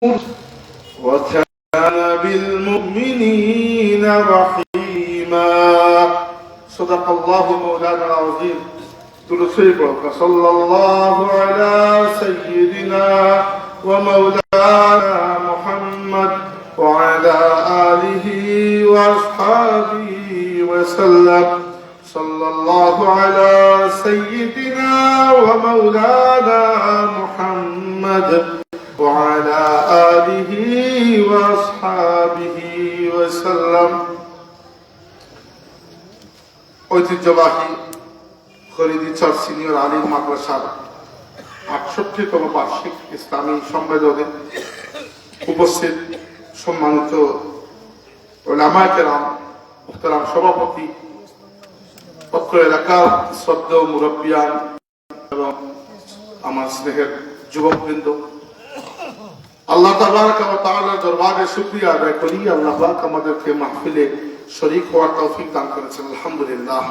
وكان بالمؤمنين رحيما. صدق الله مولانا العظيم. صلى الله على سيدنا ومولانا محمد وعلى آله وأصحابه وسلم. صلى الله على سيدنا ومولانا محمد وعلى آله وأصحابه وسلم. ঐতিহ্যবাহী খরিদি চার সিনিয়র আলিম মাদ্রাসার ৬৮তম বার্ষিক ইসলামী সম্মেলনে উপস্থিত সম্মানিত উলামায়ে কেরাম, মুহতারাম সভাপতি, অত্র এলাকার শ্রদ্ধেয় মুরব্বিয়ান এবং আমার স্নেহের যুবকবৃন্দ, আল্লাহ তাবারক ওয়া তাআলার দরবারে শুকরিয়া আদায় করি। আল্লাহ পাক আমাদেরকে মাহফিলে শরীক হওয়ার তৌফিক দান করেছেন, আলহামদুলিল্লাহ।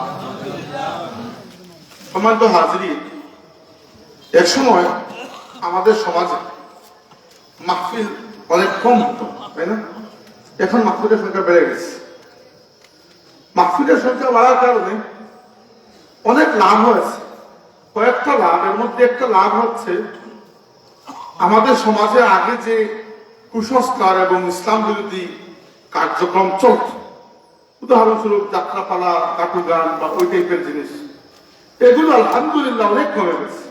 সম্মানিত হাজিরিন, এক সময় আমাদের সমাজে মাহফিল অনেক কম হতো, তাই না? এখন মাহফিলের সংখ্যা বেড়ে গেছে। মাহফিলের সংখ্যা বাড়ার কারণে অনেক লাভ হয়েছে। কয়েকটা লাভ, এর মধ্যে একটা লাভ হচ্ছে আমাদের সমাজে আগে যে কুসংস্কার এবং ইসলাম বিরোধী কার্যক্রম চলত, উদাহরণস্বরূপ যাত্রাপালা, কাটু গান বা ওই টাইপের জিনিস, এগুলো আলহামদুলিল্লাহ অনেক কমে গেছে।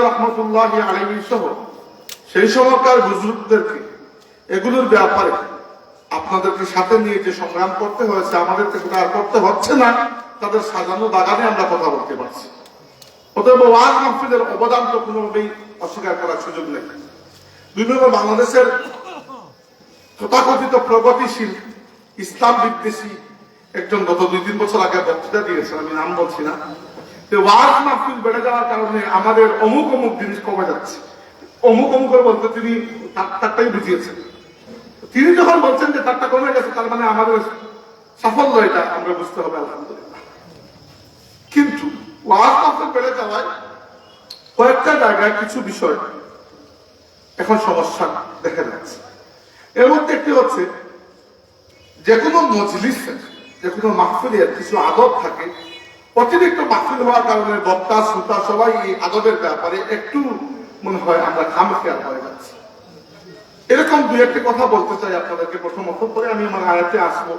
রহমতুল্লাহি আলাইহি সহ সেই সময়কার বুজুর্গদেরকে এগুলোর ব্যাপারে আপনাদেরকে সাথে নিয়ে যে সংগ্রাম করতে হয়েছে, আমাদেরকে সেটা আর করতে হচ্ছে না। তাদের সাজানো বাগানে আমরা কথা বলতে পারছি। অতএব ওয়াজ মাহফিলের অবদান তো কোনোভাবেই অস্বীকার করার সুযোগ নেই। দুই নম্বর, বাংলাদেশের তথাকথিত প্রগতিশীল ইসলাম বিদ্বেষী একজন গত ২-৩ বছর আগে বক্তৃতা দিয়েছেন, আমি নাম বলছি না, যে ওয়াজ মাহফিল বেড়ে যাওয়ার কারণে আমাদের অমুক অমুক জিনিস কমে যাচ্ছে। অমুক অমুকের বলতে তিনি তারটাই বুঝিয়েছেন। তিনি যখন বলছেন যে তারটা কমে গেছে, তার মানে আমাদের সাফল্য, এটা আমরা বুঝতে হবে, আলহামদুলিল্লাহ। কিন্তু ওয়াজ মাহফিল বেড়ে যাওয়ায় কয়েকটা জায়গায় কিছু বিষয় এখন সমস্যা দেখা যাচ্ছে। এর মধ্যে একটি হচ্ছে, যে কোনো মজলিসের, যে কোনো মাহফিলের কিছু আদব থাকে। অতিরিক্ত মাহফিল হওয়ার কারণে বক্তা, শ্রোতা সবাই এই আদবের ব্যাপারে একটু মনে হয় আমরা খামখেয়াল হয়ে যাচ্ছি। এরকম দুই একটি কথা বলতে চাই আপনাদেরকে। প্রথমত, পরে আমি আমার আয়াতে আসবো।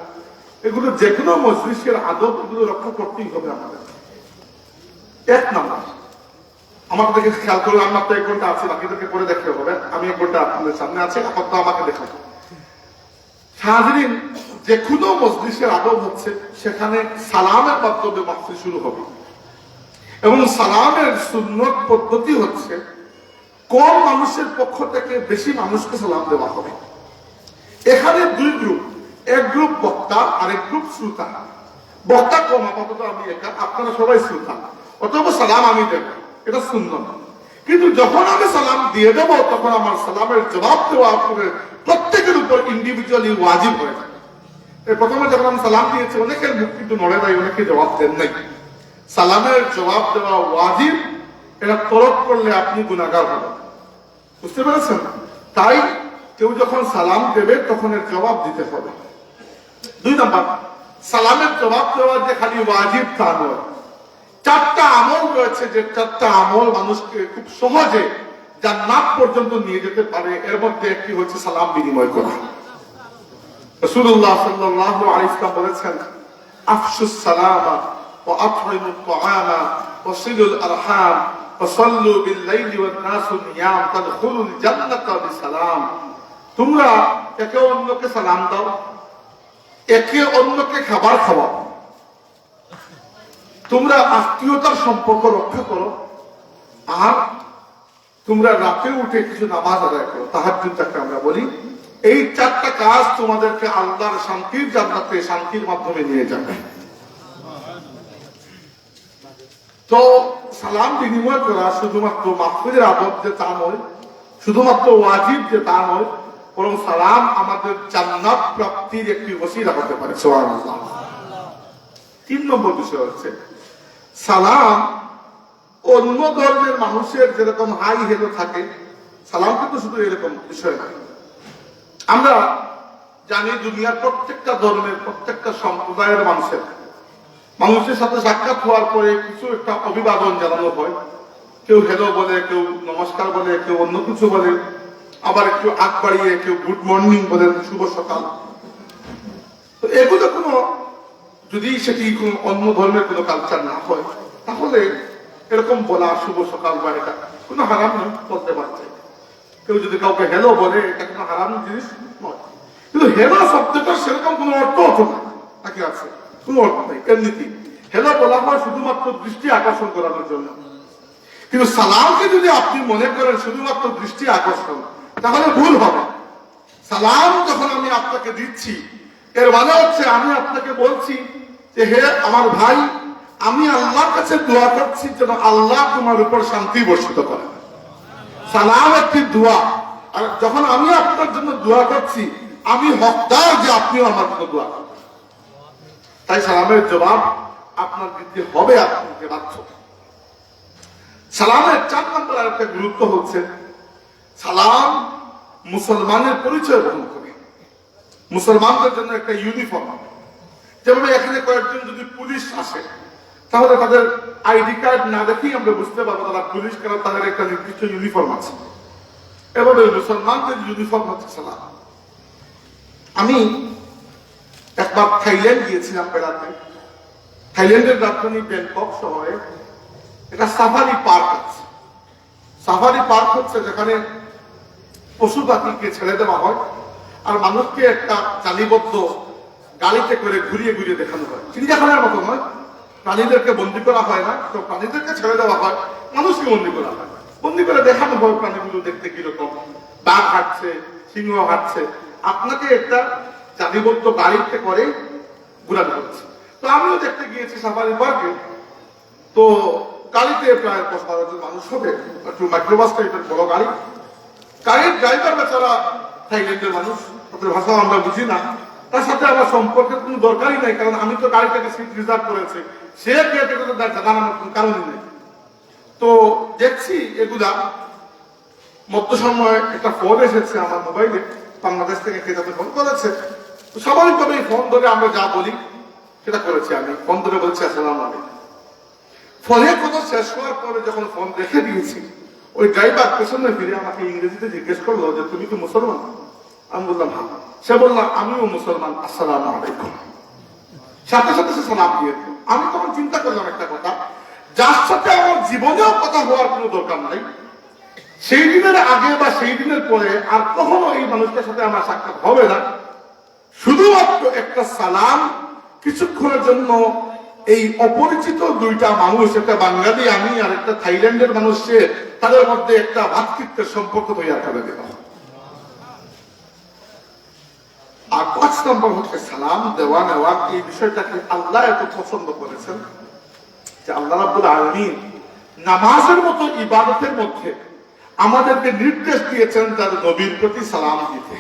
এগুলো যে কোনো মজলিসের আদব, এগুলো রক্ষা করতেই হবে আমাদের। এক নাম্বার, আমাদেরকে খেয়াল করলে, আমার তো 1 ঘন্টা আছে, বাকিদেরকে পরে দেখতে হবে। আমি 1 ঘন্টা আপনাদের সামনে আছে, আপাতত আমাকে দেখাবো। হাজিরিন, যে কোনো মজলিসের আদব হচ্ছে সেখানে সালামের মাধ্যমে মাহফিল শুরু হবে, এবং সালামের সুন্নত পদ্ধতি হচ্ছে কম মানুষের পক্ষ থেকে বেশি মানুষকে সালাম দেওয়া হবে। এখানে 2 গ্রুপ, এক গ্রুপ বক্তা আর এক গ্রুপ শ্রোতা। বক্তা কম, আপাতত আমি একা, আপনারা সবাই শ্রোতা, অথবা সালাম আমি দেব, এটা সুন্নত। কিন্তু যখন আমি সালাম দিয়ে দেব, তখন আমার সালামের জবাব দেওয়া আপনাদের প্রত্যেকের উপর ইন্ডিভিজুয়ালি ওয়াজিব হয়ে যায়। প্রথমে যখন আমি সালাম দিয়েছি, অনেকের মুখ কিন্তু নড়ে নাই, অনেকে জবাব দেন নাই। সালামের জবাব দেওয়া ওয়াজিব, এটা তরক করলে আপনি গুনাহগার হবেন। বুঝতে পেরেছেন? তাই কেউ যখন সালাম দেবে তখন এর জবাব দিতে হবে। 2 নাম্বার, সালামের জবাব দেওয়া যে খালি ওয়াজিব তা নয়। 4টা আমল রয়েছে, যে 4টা আমল মানুষকে খুব সহজে জান্নাত পর্যন্ত নিয়ে যেতে পারে। এর মধ্যে একটি হচ্ছে সালাম বিনিময় করা। রাসূলুল্লাহ সাল্লাল্লাহু আলাইহি ওয়াসাল্লাম বলেছেন, আফশুস সালামা ওয়া আত'ইমুত তুআমা ওয়া সিলুল আরহাম ওয়া সাল্লু বিল লাইলি ওয়ান নাসু নিয়াম তাদখুলুল জান্নাতা বিসালাম। তোমরা একে অন্যকে সালাম দাও, একে অন্যকে খাবার খাওয়াও, তোমরা আত্মীয়তার সম্পর্ক রক্ষা করো, আর তোমরা রাতে উঠে কিছু নামাজ আদায় করো, তাহাজ্জুদ যাকে আমরা বলি। এই 4টা কাজ তোমাদেরকে আল্লাহর শান্তির জান্নাতে শান্তির মাধ্যমে নিয়ে যাবে। তো সালাম বিনিময় করা শুধুমাত্র মাহফিলের আদব যে তা নয়, শুধুমাত্র ওয়াজিব যে তা নয়, বরং সালাম আমাদের জান্নাত প্রাপ্তির একটি ওসিলা হতে পারে। সুবহানাল্লাহ। 3 নম্বর বিষয় হচ্ছে, সালাম অন্য ধর্মের মানুষের যেরকম হাই হেলো থাকে সালাম কিন্তু শুধু এরকম বিষয় নয়। আমরা জানি দুনিয়ার প্রত্যেকটা ধর্মের প্রত্যেকটা সম্প্রদায়ের মানুষের সাথে সাক্ষাৎ হওয়ার পরে কিছু একটা অভিবাদন জানানো হয়। কেউ হ্যালো বলে, কেউ নমস্কার বলে, কেউ অন্য কিছু বলে, আবার একটু আগ বাড়িয়ে কেউ গুড মর্নিং বলেন, শুভ সকাল। তো এগুলো কোনো, যদি সেটি কোনো অন্য ধর্মের কোনো কালচার না হয়, তাহলে এরকম বলা শুভ সকাল বা এটা কোনো হারাম নয়, বলতে পারছে। কেউ যদি কাউকে হ্যালো বলে, এটা কোনো হারাম জিনিস নয়। কিন্তু হ্যালো শব্দটা সেরকম কোনো অর্থ হতো না, নাকি আছে? কোনো অর্থ নেই। এমনিতে হ্যালো বলা হয় শুধুমাত্র দৃষ্টি আকর্ষণ করানোর জন্য। কিন্তু সালামকে যদি আপনি মনে করেন শুধুমাত্র দৃষ্টি আকর্ষণ, তাহলে ভুল হবে। সালাম যখন আমি আপনাকে দিচ্ছি, এর মানে হচ্ছে আমি আপনাকে বলছি যে হে আমার ভাই, আমি আল্লাহর কাছে দোয়া করছি যেন আল্লাহ তোমার উপর শান্তি বর্ষিত করেন। সালাম একটি দোয়া। আর যখন আমি আপনার জন্য দোয়া করছি, আমি হকদার যে আপনিও আমার জন্য দোয়া করবেন। তাই সালামের জবাব আপনার দিতে হবে, আপনাকে বাধ্য। সালামের 4 নম্বর একটা গুরুত্ব হচ্ছে, সালাম মুসলমানের পরিচয় বহন করে। মুসলমানদের জন্য একটা ইউনিফর্ম। যেমন এখানে কয়েকজন যদি পুলিশ আসে, তাহলে তাদের আইডি কার্ড না দেখেই আমরা বুঝতে পারবো তারা পুলিশ, কারণ তাদের একটা নির্দিষ্ট ইউনিফর্ম আছে। এভাবে মুসলমানদের ইউনিফর্ম হচ্ছে সালাম। আমি একবার থাইল্যান্ড গিয়েছিলাম বেড়াতে। থাইল্যান্ডের রাজধানী ব্যাংকক শহরে একটা সাফারি পার্ক আছে। সাফারি পার্ক হচ্ছে যেখানে পশু পাখিকে ছেড়ে দেওয়া হয়, আর মানুষকে একটা চালিবদ্ধ গাড়িতে করে ঘুরিয়ে ঘুরিয়ে দেখানো হয়। চিড়িয়াখানার মতো নয়, প্রাণীদেরকে বন্দি করা হয় না, তো প্রাণীদেরকে ছেড়ে দেওয়া হয়, মানুষকে বন্দি করা হয়। বন্দি করে দেখানো হয় প্রাণীগুলো দেখতে কিরকম, বাঘ হাঁটছে, সিংহ হাঁটছে, আপনাকে একটা চালিবদ্ধ গাড়িতে করে ঘুরানো হচ্ছে। তো আমিও দেখতে গিয়েছি সাফারি পার্কে। তো গাড়িতে প্রায় 10-12 জন মানুষ হবে, একটু মাইক্রোবাস টাইপের বড় গাড়ি। গাড়ির ড্রাইভার বেচারা থাইল্যান্ডের মানুষ, তাদের ভাষাও আমরা বুঝি না, তার সাথে আমার সম্পর্কের কোনো দরকারই নাই, কারণ আমি তো গাড়িটাকে সিট রিজার্ভ করেছি, সে জানানোর কোনো কারণই নেই। তো দেখছি এগুলা মধ্য সময় একটা ফোন এসেছে আমার মোবাইলে, বাংলাদেশ থেকে কে তাদের ফোন করেছে। স্বাভাবিকভাবে ফোন ধরে আমরা যা বলি সেটা করেছি। আমি ফোন ধরে বলছি আসসালামু আলাইকুম। ফোনে কথা শেষ হওয়ার পরে যখন ফোন রেখে দিয়েছি, ওই ড্রাইভার পেছনে ফিরে আমাকে ইংরেজিতে জিজ্ঞেস করলো যে তুমি কি মুসলমান? আমি বললাম হ্যাঁ। সে বললাম আমিও মুসলমান, আসসালামু আলাইকুম। সাথে সাথে সে সালাম দিয়ে দিল। আমি তখন চিন্তা করলাম একটা কথা, যার সাথে আমার জীবনেও কথা হওয়ার কোনো দরকার নাই, সেই দিনের আগে বা সেই দিনের পরে আর কখনো এই মানুষটার সাথে আমার সাক্ষাৎ হবে না, শুধুমাত্র একটা সালাম কিছুক্ষণের জন্য এই অপরিচিত দুইটা মানুষ, একটা বাঙালি আমি আর একটা থাইল্যান্ডের মানুষ, সে তাদের মধ্যে একটা ভাতৃত্বের সম্পর্ক তৈরি করে দিল। আর 5 নম্বর হচ্ছে সালাম দেওয়া নেওয়া। এই বিষয়টাকে আল্লাহ এত পছন্দ করেছেন যে আল্লাহ রাব্বুল আলামিন নামাজের মতো ইবাদতের মধ্যে আমাদেরকে নির্দেশ দিয়েছেন তার নবীর প্রতি সালাম দিতে।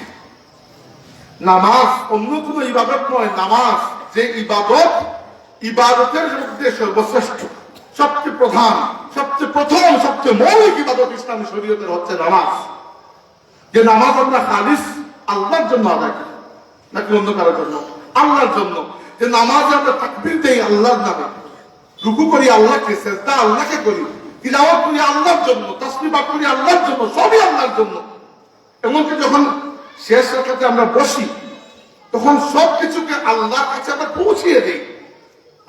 নামাজ অন্য কোনো ইবাদত নয়, নামাজ যে ইবাদত, ইবাদতের মধ্যে সর্বশ্রেষ্ঠ, সবচেয়ে প্রধান, সবচেয়ে প্রথম, সবচেয়ে মৌলিক ইবাদত ইসলামী শরীয়তের হচ্ছে নামাজ। যে নামাজ আমরা খালিস আল্লাহর জন্য আদায় করি, নাকি অন্য কারোর জন্য? আল্লাহর জন্য। যে নামাজে আমরা তাকবীর দেই আল্লাহর নামে, রুকু করি আল্লাহকে, সেজদা আল্লাহকে করি, তিলাওয়াত করি আল্লাহর জন্য, তাসবিহ করি আল্লাহর জন্য, সবই আল্লাহর জন্য। এমনকি যখন শেষ রাকাতে আমরা বসি, তখন সবকিছুকে আল্লাহর কাছে আমরা পৌঁছিয়ে দিই।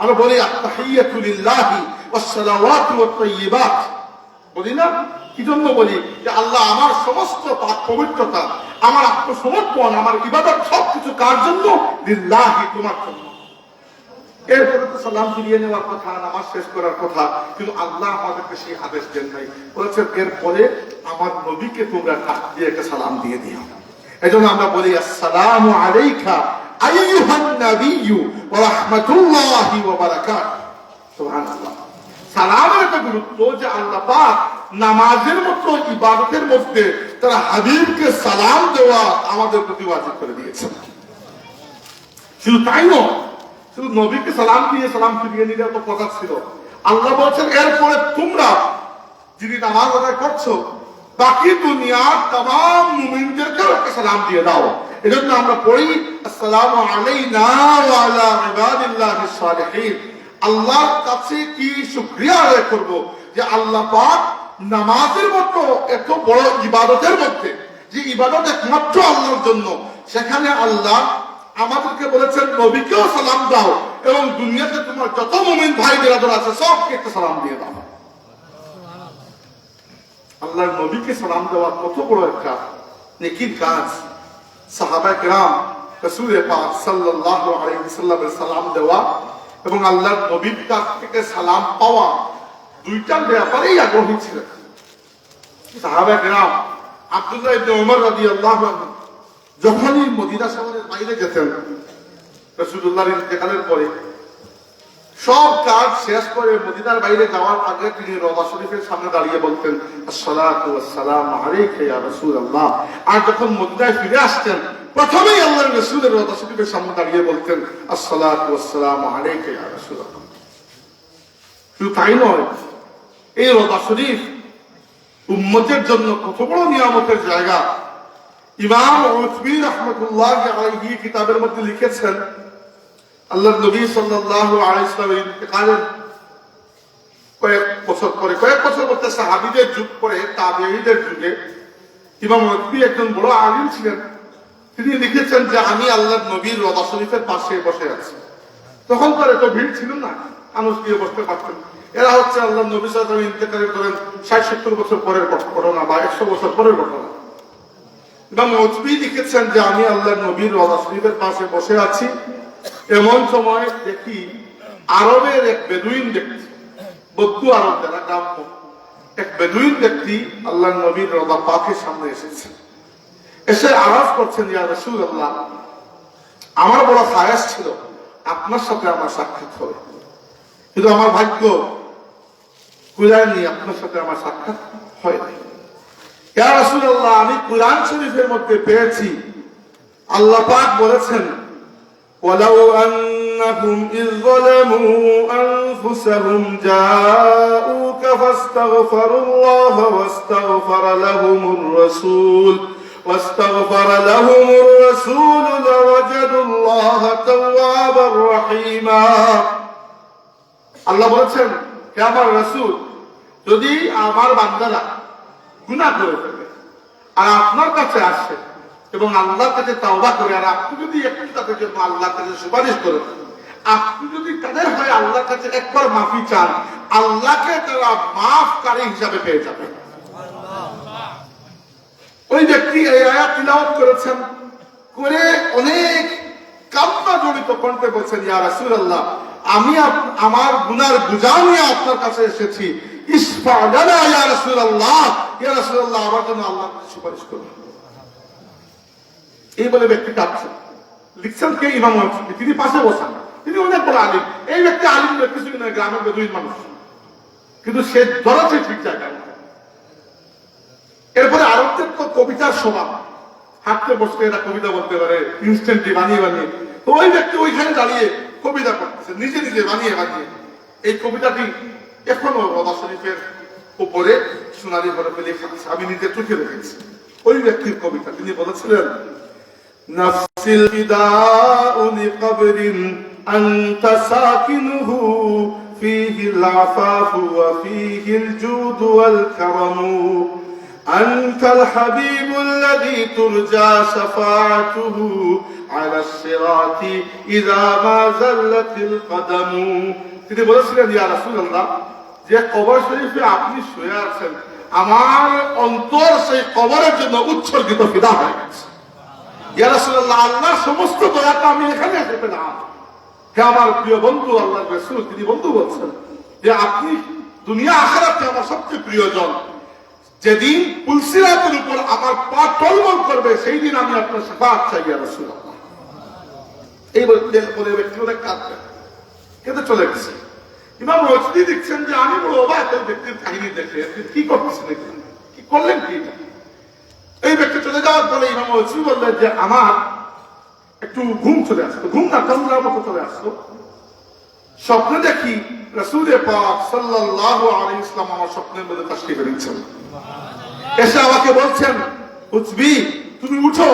আমরা বলি আত-তাহিয়াতু লিল্লাহি ওয়াস-সালাওয়াতু ওয়াত-তাইয়্যিবাত, বলি না? কি জন্য বলি? যে আল্লাহ আমার সমস্ত পাক পবিত্রতা, আমার আত্মসমর্পণ, আমার ইবাদত সবকিছু কার জন্য? লিল্লাহি, তোমার জন্য। এরপরে তো সালাম ফিরিয়ে নেওয়ার কথা, নামাজ শেষ করার কথা, কিন্তু আল্লাহ আমাদেরকে সেই আদেশ দেন নাই। বলেছেন এরপরে আমার নবীকে তোমরা ডাক দিয়ে একটা সালাম দিয়ে দিও। এজন্য আমরা বলি আসসালামু আলাইকা আইয়ুহান নাবিয়্যু ওয়া রাহমাতুল্লাহি ওয়া বারাকাতুহু। সুবহানাল্লাহ। সালামের একটা গুরুত্ব যে আল্লাহ পাক নামাজের মতো ইবাদতের মধ্যে তারা হাবিবকে সালাম দেওয়া আমাদের প্রতি ওয়াজিব করে দিয়েছেন। শুধু তাই নয়, শুধু নবীকে সালাম দিয়ে সালাম ফিরিয়ে নিলে তো কথা ছিল। আল্লাহ বলছেন এরপরে তোমরা যিনি নামাজ আদায় করছো, বাকি দুনিয়ার तमाम মুমিনদেরকে একটা সালাম দিয়ে দাও। এজন্য আমরা পড়ি আসসালামু আলাইনা ওয়া আলা ইবাদিল্লাহিস সালিহিন। আল্লাহর কাছে কি শুকরিয়া আদায় করব যে আল্লাহ পাক নামাজের মতো এত বড় ইবাদতের মধ্যে, যে ইবাদত একমাত্র আল্লাহর জন্য, সেখানে আল্লাহ আমাদেরকে বলেছেন নবীকেও সালাম দাও এবং দুনিয়াতে তোমার যত মুমিন ভাই বিরাদর আছে সবকে একটা সালাম দিয়ে দাও। আল্লাহর নবীকে সালাম দেওয়া কত বড় একটা নেকির কাজ। সাহাবায়ে কেরাম রাসূল পাক সাল্লাল্লাহু আলাইহি ওয়াসাল্লামের সালাম দেওয়া এবং আল্লাহর নবীর কাছ থেকে সালাম পাওয়া দুইটার ব্যাপারেই আগ্রহী ছিলেন। সাহাবায়ে কেরাম আব্দুল্লাহ ইবনে ওমর রাদিয়াল্লাহু আনহু যখনই মদিনা শহরের বাইরে যেতেন রাসূলুল্লাহর ইন্তেকালের পরে, সব কাজ শেষ করে মদিনার বাইরে যাওয়ার আগে তিনি রওজা শরীফের সামনে দাঁড়িয়ে বলতেন আসসালাতু ওয়াসসালামু আলাইকা ইয়া রাসূলুল্লাহ। আর যখন মদিনায় ফিরে আসতেন প্রথমেই আল্লাহর রাসূলের রওজা শরীফের সামনে দাঁড়িয়ে বলতেন আসসালাতু ওয়াসসালামু আলাইকা ইয়া রাসূলুল্লাহ। শুধু তাই নয়, এই রওজা শরীফ উম্মতের জন্য কত বড় নিয়ামতের জায়গা। ইমাম উসবি রাহমাতুল্লাহ আলাইহি কিতাবের মধ্যে লিখেছেন আল্লাহর নবী সাল্লাল্লাহু আলাইহি ওয়াসাল্লামের ইন্তেকালের কয়েক বছর পরে সাহাবীদের যুগ পরে তাবেঈদের যুগে ইমাম উসবি একজন বড় আলিম ছিলেন। তিনি লিখেছেন যে আমি আল্লাহর নবীর রওজা শরীফের পাশে বসে আছি। তখন তো এত ভিড় ছিল না, মানুষ গিয়ে বসতে পারতেন। এরা হচ্ছে আল্লাহর নবী সাল্লাল্লাহু আলাইহি ওয়াসাল্লাম ইন্তেকালের করেন 60-70 বছর পরের ঘটনা বা 100 বছর পরের ঘটনা। ইমাম উসবি লিখেছেন যে আমি আল্লাহর নবীর রওজা শরীফের পাশে বসে আছি, এমন সময় দেখি আরবের এক বেদুইন ব্যক্তি, বদ্দু আরব যারা গ্রাম্য, এক বেদুইন ব্যক্তি আল্লাহর নবীর রওজা পাকের সামনে এসেছে। এসে আওয়াজ করছেন ইয়া রাসূলুল্লাহ, আমার বড় খায়াস ছিল আপনার সাথে আমার সাক্ষাৎ হবে, কিন্তু আমার ভাগ্য কুলায়নি, আপনার সাথে আমার সাক্ষাৎ হয় নাই। ইয়া রাসূলুল্লাহ, আমি কুরআন শরীফের মধ্যে পেয়েছি আল্লাহ পাক বলেছেন ওয়ালাউ আন্নাহুম ইয যালামু আনফুসাহুম জাউকা ফাস্তাগফিরুল্লাহ ওয়াস্তাগফারা লাহুমুর রাসূল লাওয়াজাদুল্লাহা তাওয়াবার রহিমা। আল্লাহ বলেছেন হে আমার রাসূল, যদি আমার বান্দারা গুনাহ করে ফেলে আর আপনার কাছে আসে এবং আল্লাহর কাছে তাওবা করে, আর আপনি যদি একটু তাদের জন্য আল্লাহর কাছে সুপারিশ করেন, আপনি যদি তাদের হয়ে আল্লাহর কাছে একবার মাফি চান, আল্লাহকে তারা মাফকারী হিসাবে পেয়ে যাবে। ওই ব্যক্তি এই আয়াত তিলাওয়াত করেছেন, করে অনেক কান্না জড়িত কণ্ঠে বলছেন ইয়া রাসূলুল্লাহ, আমি আমার গুনার বোঝা নিয়ে আপনার কাছে এসেছি, ইসফা লানা ইয়া রাসূলুল্লাহ, ইয়া রাসূলুল্লাহ আমার জন্য আল্লাহর কাছে সুপারিশ করুন। এই বলে ব্যক্তি কাঁদছেন। লিখছেন কে? ইমাম উসবি। তিনি পাশে বসেন, তিনি অনেক বড় আলিম। এই ব্যক্তি আলিম কিছু নয়, গ্রামের বেদুইন মানুষ, কিন্তু সে ধরেছে ঠিক জায়গায়। এরপরে আরবদের তো কবিতার স্বভাব, হাঁটতে বসতে এরা কবিতা বলতে পারে ইনস্ট্যান্টলি বানিয়ে বানিয়ে। তো ওই ব্যক্তি ওইখানে দাঁড়িয়ে কবিতা করতেছে নিজে নিজে বানিয়ে বানিয়ে। এই কবিতাটি এখনো রওজা শরীফের উপরে সোনালী হরফে লেখা আছে, আমি নিজে চোখে রেখেছি। ওই ব্যক্তির কবিতা, তিনি বলেছিলেন নাফসিল ফিদাউ লিকবরিন আনতা সাকিনুহু ফীহিল আফাফু ওয়া ফীহিল জুদু ওয়াল কারামু أنت الحبيب الذي ترجى شفاعته على الصراط إذا ما زلت القدم। তিনি বলেছিলেন ইয়া রাসূলুল্লাহ, যে কবর শরীফে আপনি শুয়ে আছেন, আমার অন্তর সেই কবরের জন্য উৎসর্গিত ফিদা হয়ে গেছে। ইয়া রাসূলুল্লাহ, আল্লাহর সমস্ত দয়াটা আমি এখানে এসে পেলাম। হে আমার প্রিয় বন্ধু আল্লাহর রাসূল, তিনি বন্ধু বলছেন যে আপনি দুনিয়া আখিরাতে আমার সবচেয়ে প্রিয়জন। যেদিন পুলসিরাতের উপর আমার পা টলমল করবে, সেই দিন আমি আপনার শাফাআত চাই ইয়া রাসূলুল্লাহ। এই বলে ব্যক্তি অনেক কাঁদবেন, কেঁদে চলে গেছে। ইমাম উসবি দেখছেন যে আমি বড় অবাক ওই ব্যক্তির কাহিনী দেখে, কি করতেছেন, কি করলেন কি? এই ব্যক্তি চলে যাওয়ার পরে ইমাম উসবি বললেন যে আমার একটু ঘুম চলে আসতো, ঘুম না তন্দ্রার মতো চলে আসতো। স্বপ্নে দেখি রাসূল পাক সাল্লাল্লাহু আলাইহি ওয়াসাল্লাম আমার স্বপ্নের মধ্যে তাশরীফ এনেছেন। এসে আমাকে বলছেন, উঠবি, তুমি উঠো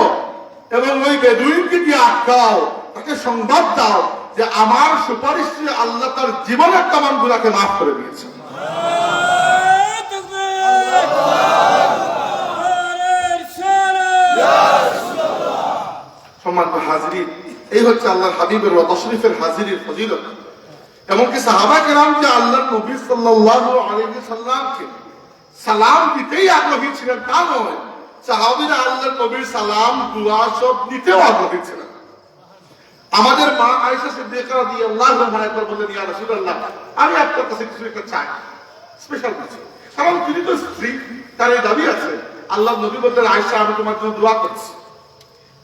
এবং ওই বেদুইনকে গিয়ে আটকাও, তাকে সংবাদ দাও যে আমার সুপারিশে আল্লাহ তার জীবনের তামাম গুনাহকে মাফ করে দিয়েছে। সম্মানিত হাজিরিন, এই হচ্ছে আল্লাহর হাবিবের ওয়া তশরিফের হাজিরির ফজিলত। এমনকি সাহাবা কেরাম যে আল্লাহর নবী সাল্লাল্লাহু আলাইহি সাল্লামকে সালাম দিতেই আগ্রহী ছিলেন তা নয়, সাহাবীরা আল্লাহর নবীর সালাম দুআ সব নিতেও আগ্রহী ছিলেন। আমাদের মা আয়েশা সিদ্দিকা রাদিয়াল্লাহু আনহা একবার বললেন, ইয়া রাসূলুল্লাহ, আমি আপনার কাছে কিছু একটা চাই, স্পেশাল কিছু। কারণ তিনি তো স্ত্রী, তার এই দাবি আছে। আল্লাহর নবী বললেন, আয়েশা, আমি তোমার জন্য দোয়া করছি।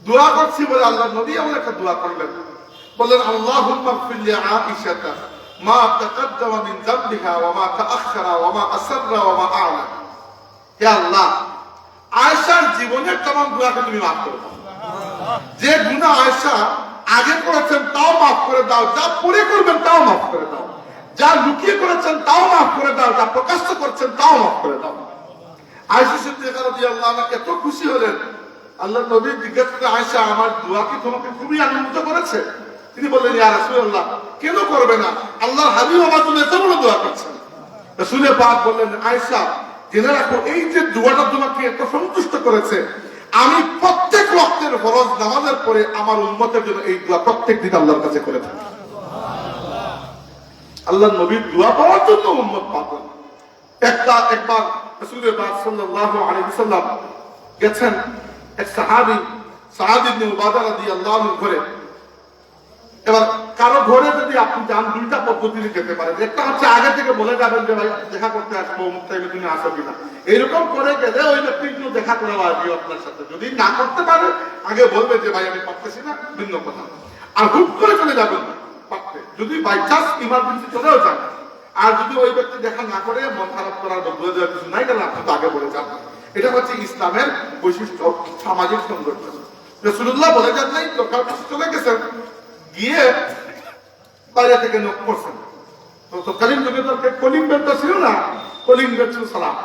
দোয়া করছি বলে আল্লাহর নবী এমন একটা দোয়া করলেন, বললেন, আল্লাহুম্মা গফির লি আয়েশাতা মা তাকাদ্দামা মিন যামবিহা ওয়া মা তাআখারা ওয়া মা আসররা ওয়া মা আ'লা। হে আল্লাহ, আয়েশার জীবনের तमाम গুনাহকে তুমি মাফ করে দাও। যে গুনাহ আয়েশা আগে করেছেন তাও মাফ করে দাও, যা পরে করবেন তাও মাফ করে দাও, যা লুকিয়ে করেছেন তাও মাফ করে দাও, যা প্রকাশ্য করছেন তাও মাফ করে দাও। আয়েশা সিদ্দিকা রাদিয়াল্লাহু আনহা এত খুশি হলেন। আল্লাহর নবী জিজ্ঞাসা করলেন, আয়েশা, আমার দোয়া কি তোমাকে খুবই আনন্দিত করেছে? তিনি বললেন, ইয়া রাসূলুল্লাহ, কেন করবে না? আল্লাহর হাবিব আমার জন্য এত বড় দোয়া করছেন। রাসূলে পাক বললেন, আয়েশা, জেনে রাখো, এই যে দোয়াটা তোমাকে এত সন্তুষ্ট করেছে, আমি প্রত্যেক ওয়াক্তের ফরজ নামাজের পরে আমার উম্মতের জন্য এই দোয়া প্রত্যেক দিন আল্লাহর কাছে করে থাকি। আল্লাহর নবীর দোয়া পাওয়ার জন্য উম্মত পাগল। একবার রাসূলে পাক সাল্লাল্লাহু আলাইহি ওয়াসাল্লাম গেছেন এক সাহাবী সাদ ইবনে উবাদা রাদিয়াল্লাহু আনহু ঘরে। এবার কারো ঘরে যদি আপনি যান, দুইটা পদ্ধতিতে যেতে পারেন। একটা হচ্ছে আগে থেকে বলে যাবেন যে ভাই দেখা করতে আসবো, অমুক টাইমে তুমি আসো কিনা, এইরকম করে গেলে ওই ব্যক্তি কিন্তু দেখা করে আসবে আপনার সাথে। যদি না করতে পারে আগে বলবে যে ভাই আমি পারতেছি না, ভিন্ন কথা। আর হুট করে চলে যাবেন না পারতে, যদি বাই চান্স ইমার্জেন্সি চলেও যান। আর যদি ওই ব্যক্তি দেখা না করে মন খারাপ করার বদলে দেওয়ার কিছু নাই, তাহলে আপনি তো আগে বলে যান। এটা হচ্ছে ইসলামের বৈশিষ্ট্য, সামাজিক সৌন্দর্য। রাসূলুল্লাহ বলে যান নাই, দরকার চলে গেছেন, গিয়ে বাইরে থেকে নক করছেন। তো কালিম যুগে তো কলিং বেল তো ছিল না, কলিং বেল ছিল সালাম।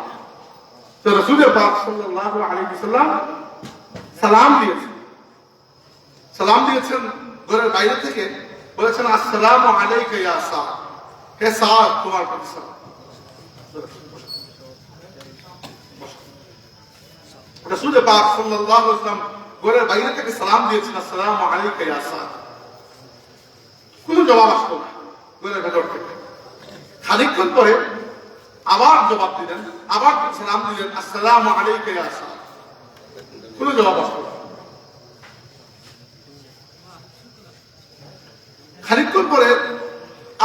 তো রাসূল পাক সাল্লাল্লাহু আলাইহি ওয়াসাল্লাম সালাম দিয়েছেন। সালাম দিয়েছেন ঘরের বাইরে থেকে, বলেছেন, আসসালামু আলাইকা ইয়া সাদ। হে সাদ, তোমার প্রতি সালাম। রাসূল পাক সাল্লাল্লাহু আলাইহি ওয়াসাল্লাম ঘরের বাইরে থেকে সালাম দিয়েছেন, আসসালামু আলাইকা ইয়া সাদ। কোন জবাব আসলো না ঘরের ভেতর থেকে। খানিকক্ষণ পরে আবার জবাব দিলেন, আবার সালাম দিলেন, আসসালামু আলাইকা ইয়া সাদ। কোন জবাব আসলো না। খানিকক্ষণ পরে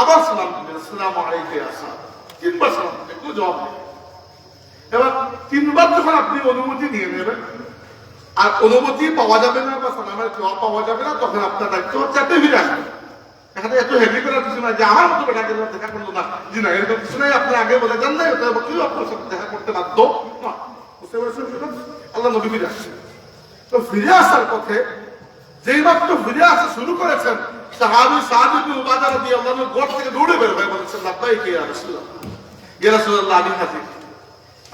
আবার সালাম দিলেন, আসসালামু আলাইকা ইয়া সাদ। তিনবার সালাম দিলেন, কোনো জবাব নেই। এবার তিনবার যখন আপনি অনুমতি নিয়ে নেবেন, আর অনুমতি পাওয়া যাবে না বা সালামের জবাব পাওয়া যাবে না, তখন আপনার দায়িত্ব হচ্ছে আপনি ফিরে আসবেন। এখানে এত হেভি করার কিছু নাই যে আমার মতো বেটাকে দেখা করলো না, জি না, এরকম কিছু নাই। আপনি আগে বলে যান নাই, কেউ আপনার সাথে দেখা করতে বাধ্য না। বুঝতে পেরেছেন? আল্লাহ নবী ফিরে আসছেন। তো ফিরে আসার পথে যেই মাত্র ফিরে আসা শুরু করেছেন, সাহাবী সাদ ইবনে উবাদা রাদিয়াল্লাহু আনহু ঘর থেকে দৌড়ে বের হয়ে বলেছেন, লাব্বাইকা ইয়া রাসূলুল্লাহ, ইয়া রাসূলুল্লাহ, আমি হাজির।